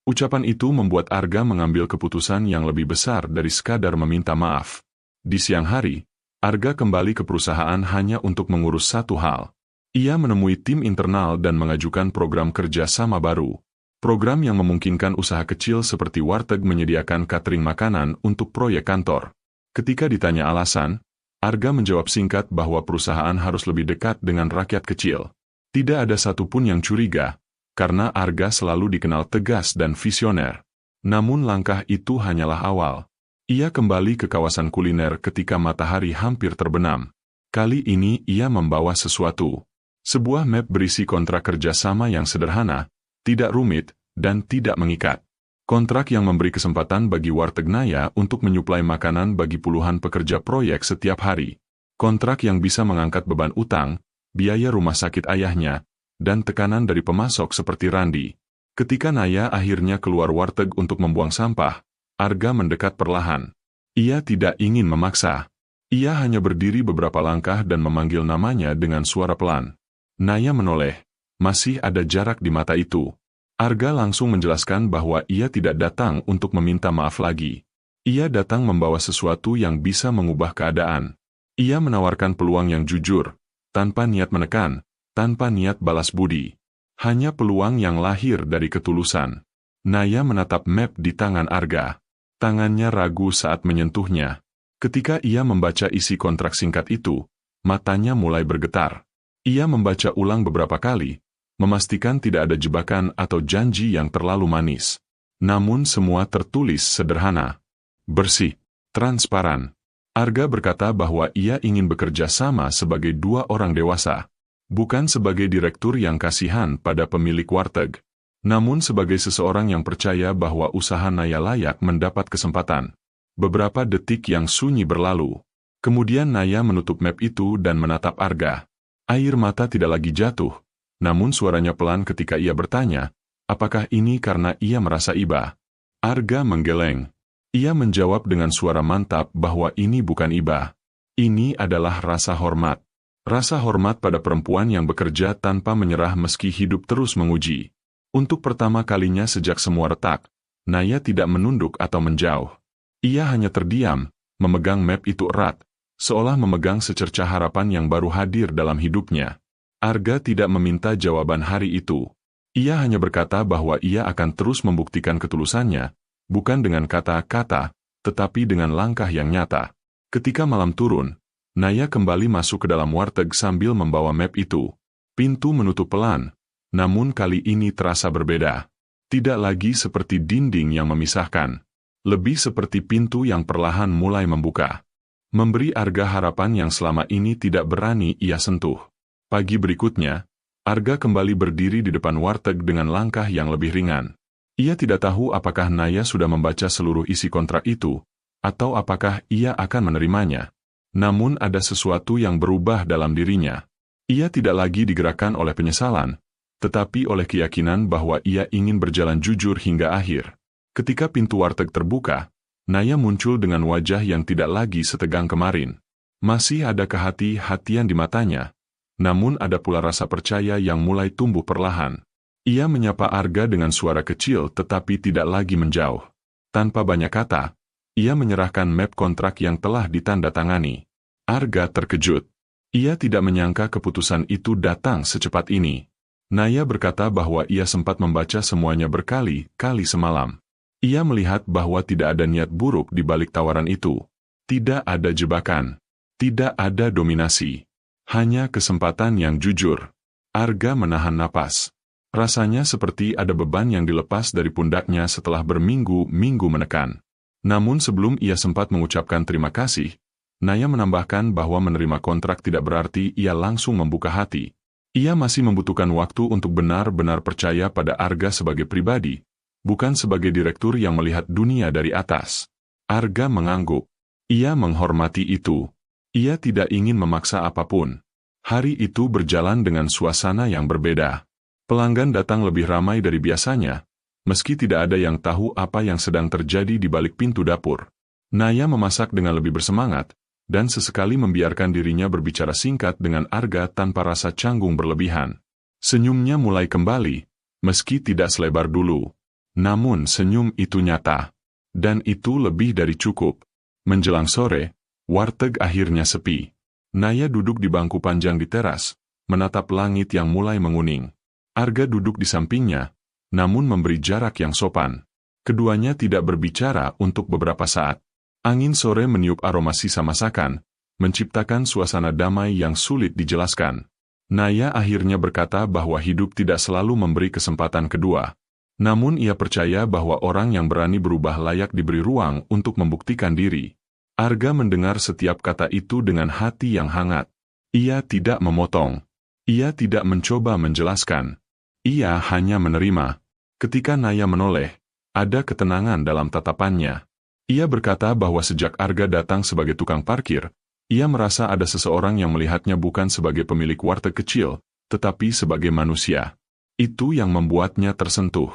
Ucapan itu membuat Arga mengambil keputusan yang lebih besar dari sekadar meminta maaf. Di siang hari, Arga kembali ke perusahaan hanya untuk mengurus satu hal. Ia menemui tim internal dan mengajukan program kerja sama baru. Program yang memungkinkan usaha kecil seperti warteg menyediakan catering makanan untuk proyek kantor. Ketika ditanya alasan, Arga menjawab singkat bahwa perusahaan harus lebih dekat dengan rakyat kecil. Tidak ada satupun yang curiga, karena Arga selalu dikenal tegas dan visioner. Namun langkah itu hanyalah awal. Ia kembali ke kawasan kuliner ketika matahari hampir terbenam. Kali ini ia membawa sesuatu. Sebuah map berisi kontrak kerjasama yang sederhana, tidak rumit, dan tidak mengikat. Kontrak yang memberi kesempatan bagi warteg Naya untuk menyuplai makanan bagi puluhan pekerja proyek setiap hari. Kontrak yang bisa mengangkat beban utang, biaya rumah sakit ayahnya, dan tekanan dari pemasok seperti Randi. Ketika Naya akhirnya keluar warteg untuk membuang sampah, Arga mendekat perlahan. Ia tidak ingin memaksa. Ia hanya berdiri beberapa langkah dan memanggil namanya dengan suara pelan. Naya menoleh. Masih ada jarak di mata itu. Arga langsung menjelaskan bahwa ia tidak datang untuk meminta maaf lagi. Ia datang membawa sesuatu yang bisa mengubah keadaan. Ia menawarkan peluang yang jujur, tanpa niat menekan, tanpa niat balas budi. Hanya peluang yang lahir dari ketulusan. Naya menatap map di tangan Arga. Tangannya ragu saat menyentuhnya. Ketika ia membaca isi kontrak singkat itu, matanya mulai bergetar. Ia membaca ulang beberapa kali, memastikan tidak ada jebakan atau janji yang terlalu manis. Namun semua tertulis sederhana. Bersih, transparan. Arga berkata bahwa ia ingin bekerja sama sebagai dua orang dewasa. Bukan sebagai direktur yang kasihan pada pemilik warteg. Namun sebagai seseorang yang percaya bahwa usaha Naya layak mendapat kesempatan. Beberapa detik yang sunyi berlalu. Kemudian Naya menutup map itu dan menatap Arga. Air mata tidak lagi jatuh. Namun suaranya pelan ketika ia bertanya, apakah ini karena ia merasa iba? Arga menggeleng. Ia menjawab dengan suara mantap bahwa ini bukan iba. Ini adalah rasa hormat. Rasa hormat pada perempuan yang bekerja tanpa menyerah meski hidup terus menguji. Untuk pertama kalinya sejak semua retak, Naya tidak menunduk atau menjauh. Ia hanya terdiam, memegang map itu erat, seolah memegang secercah harapan yang baru hadir dalam hidupnya. Arga tidak meminta jawaban hari itu. Ia hanya berkata bahwa ia akan terus membuktikan ketulusannya, bukan dengan kata-kata, tetapi dengan langkah yang nyata. Ketika malam turun, Naya kembali masuk ke dalam warteg sambil membawa map itu. Pintu menutup pelan, namun kali ini terasa berbeda. Tidak lagi seperti dinding yang memisahkan. Lebih seperti pintu yang perlahan mulai membuka. Memberi Arga harapan yang selama ini tidak berani ia sentuh. Pagi berikutnya, Arga kembali berdiri di depan warteg dengan langkah yang lebih ringan. Ia tidak tahu apakah Naya sudah membaca seluruh isi kontrak itu, atau apakah ia akan menerimanya. Namun ada sesuatu yang berubah dalam dirinya. Ia tidak lagi digerakkan oleh penyesalan, tetapi oleh keyakinan bahwa ia ingin berjalan jujur hingga akhir. Ketika pintu warteg terbuka, Naya muncul dengan wajah yang tidak lagi setegang kemarin. Masih ada kehati-hatian di matanya. Namun ada pula rasa percaya yang mulai tumbuh perlahan. Ia menyapa Arga dengan suara kecil tetapi tidak lagi menjauh. Tanpa banyak kata, ia menyerahkan map kontrak yang telah ditandatangani. Arga terkejut. Ia tidak menyangka keputusan itu datang secepat ini. Naya berkata bahwa ia sempat membaca semuanya berkali-kali semalam. Ia melihat bahwa tidak ada niat buruk di balik tawaran itu. Tidak ada jebakan. Tidak ada dominasi. Hanya kesempatan yang jujur. Arga menahan napas. Rasanya seperti ada beban yang dilepas dari pundaknya setelah berminggu-minggu menekan. Namun sebelum ia sempat mengucapkan terima kasih, Naya menambahkan bahwa menerima kontrak tidak berarti ia langsung membuka hati. Ia masih membutuhkan waktu untuk benar-benar percaya pada Arga sebagai pribadi, bukan sebagai direktur yang melihat dunia dari atas. Arga mengangguk. Ia menghormati itu. Ia tidak ingin memaksa apapun. Hari itu berjalan dengan suasana yang berbeda. Pelanggan datang lebih ramai dari biasanya, meski tidak ada yang tahu apa yang sedang terjadi di balik pintu dapur. Naya memasak dengan lebih bersemangat, dan sesekali membiarkan dirinya berbicara singkat dengan Arga tanpa rasa canggung berlebihan. Senyumnya mulai kembali, meski tidak selebar dulu. Namun senyum itu nyata. Dan itu lebih dari cukup. Menjelang sore, warteg akhirnya sepi. Naya duduk di bangku panjang di teras, menatap langit yang mulai menguning. Arga duduk di sampingnya, namun memberi jarak yang sopan. Keduanya tidak berbicara untuk beberapa saat. Angin sore meniup aroma sisa masakan, menciptakan suasana damai yang sulit dijelaskan. Naya akhirnya berkata bahwa hidup tidak selalu memberi kesempatan kedua. Namun ia percaya bahwa orang yang berani berubah layak diberi ruang untuk membuktikan diri. Arga mendengar setiap kata itu dengan hati yang hangat. Ia tidak memotong. Ia tidak mencoba menjelaskan. Ia hanya menerima. Ketika Naya menoleh, ada ketenangan dalam tatapannya. Ia berkata bahwa sejak Arga datang sebagai tukang parkir, ia merasa ada seseorang yang melihatnya bukan sebagai pemilik warteg kecil, tetapi sebagai manusia. Itu yang membuatnya tersentuh.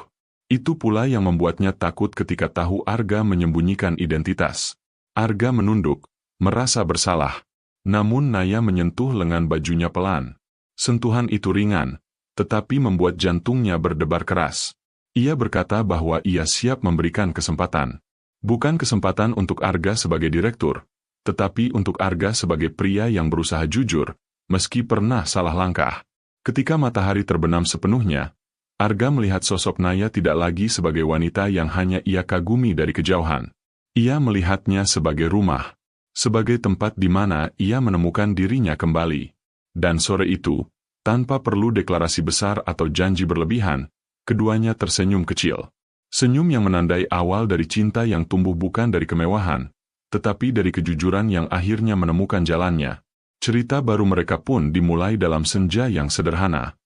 Itu pula yang membuatnya takut ketika tahu Arga menyembunyikan identitas. Arga menunduk, merasa bersalah. Namun Naya menyentuh lengan bajunya pelan. Sentuhan itu ringan, tetapi membuat jantungnya berdebar keras. Ia berkata bahwa ia siap memberikan kesempatan. Bukan kesempatan untuk Arga sebagai direktur, tetapi untuk Arga sebagai pria yang berusaha jujur, meski pernah salah langkah. Ketika matahari terbenam sepenuhnya, Arga melihat sosok Naya tidak lagi sebagai wanita yang hanya ia kagumi dari kejauhan. Ia melihatnya sebagai rumah, sebagai tempat di mana ia menemukan dirinya kembali. Dan sore itu, tanpa perlu deklarasi besar atau janji berlebihan, keduanya tersenyum kecil. Senyum yang menandai awal dari cinta yang tumbuh bukan dari kemewahan, tetapi dari kejujuran yang akhirnya menemukan jalannya. Cerita baru mereka pun dimulai dalam senja yang sederhana.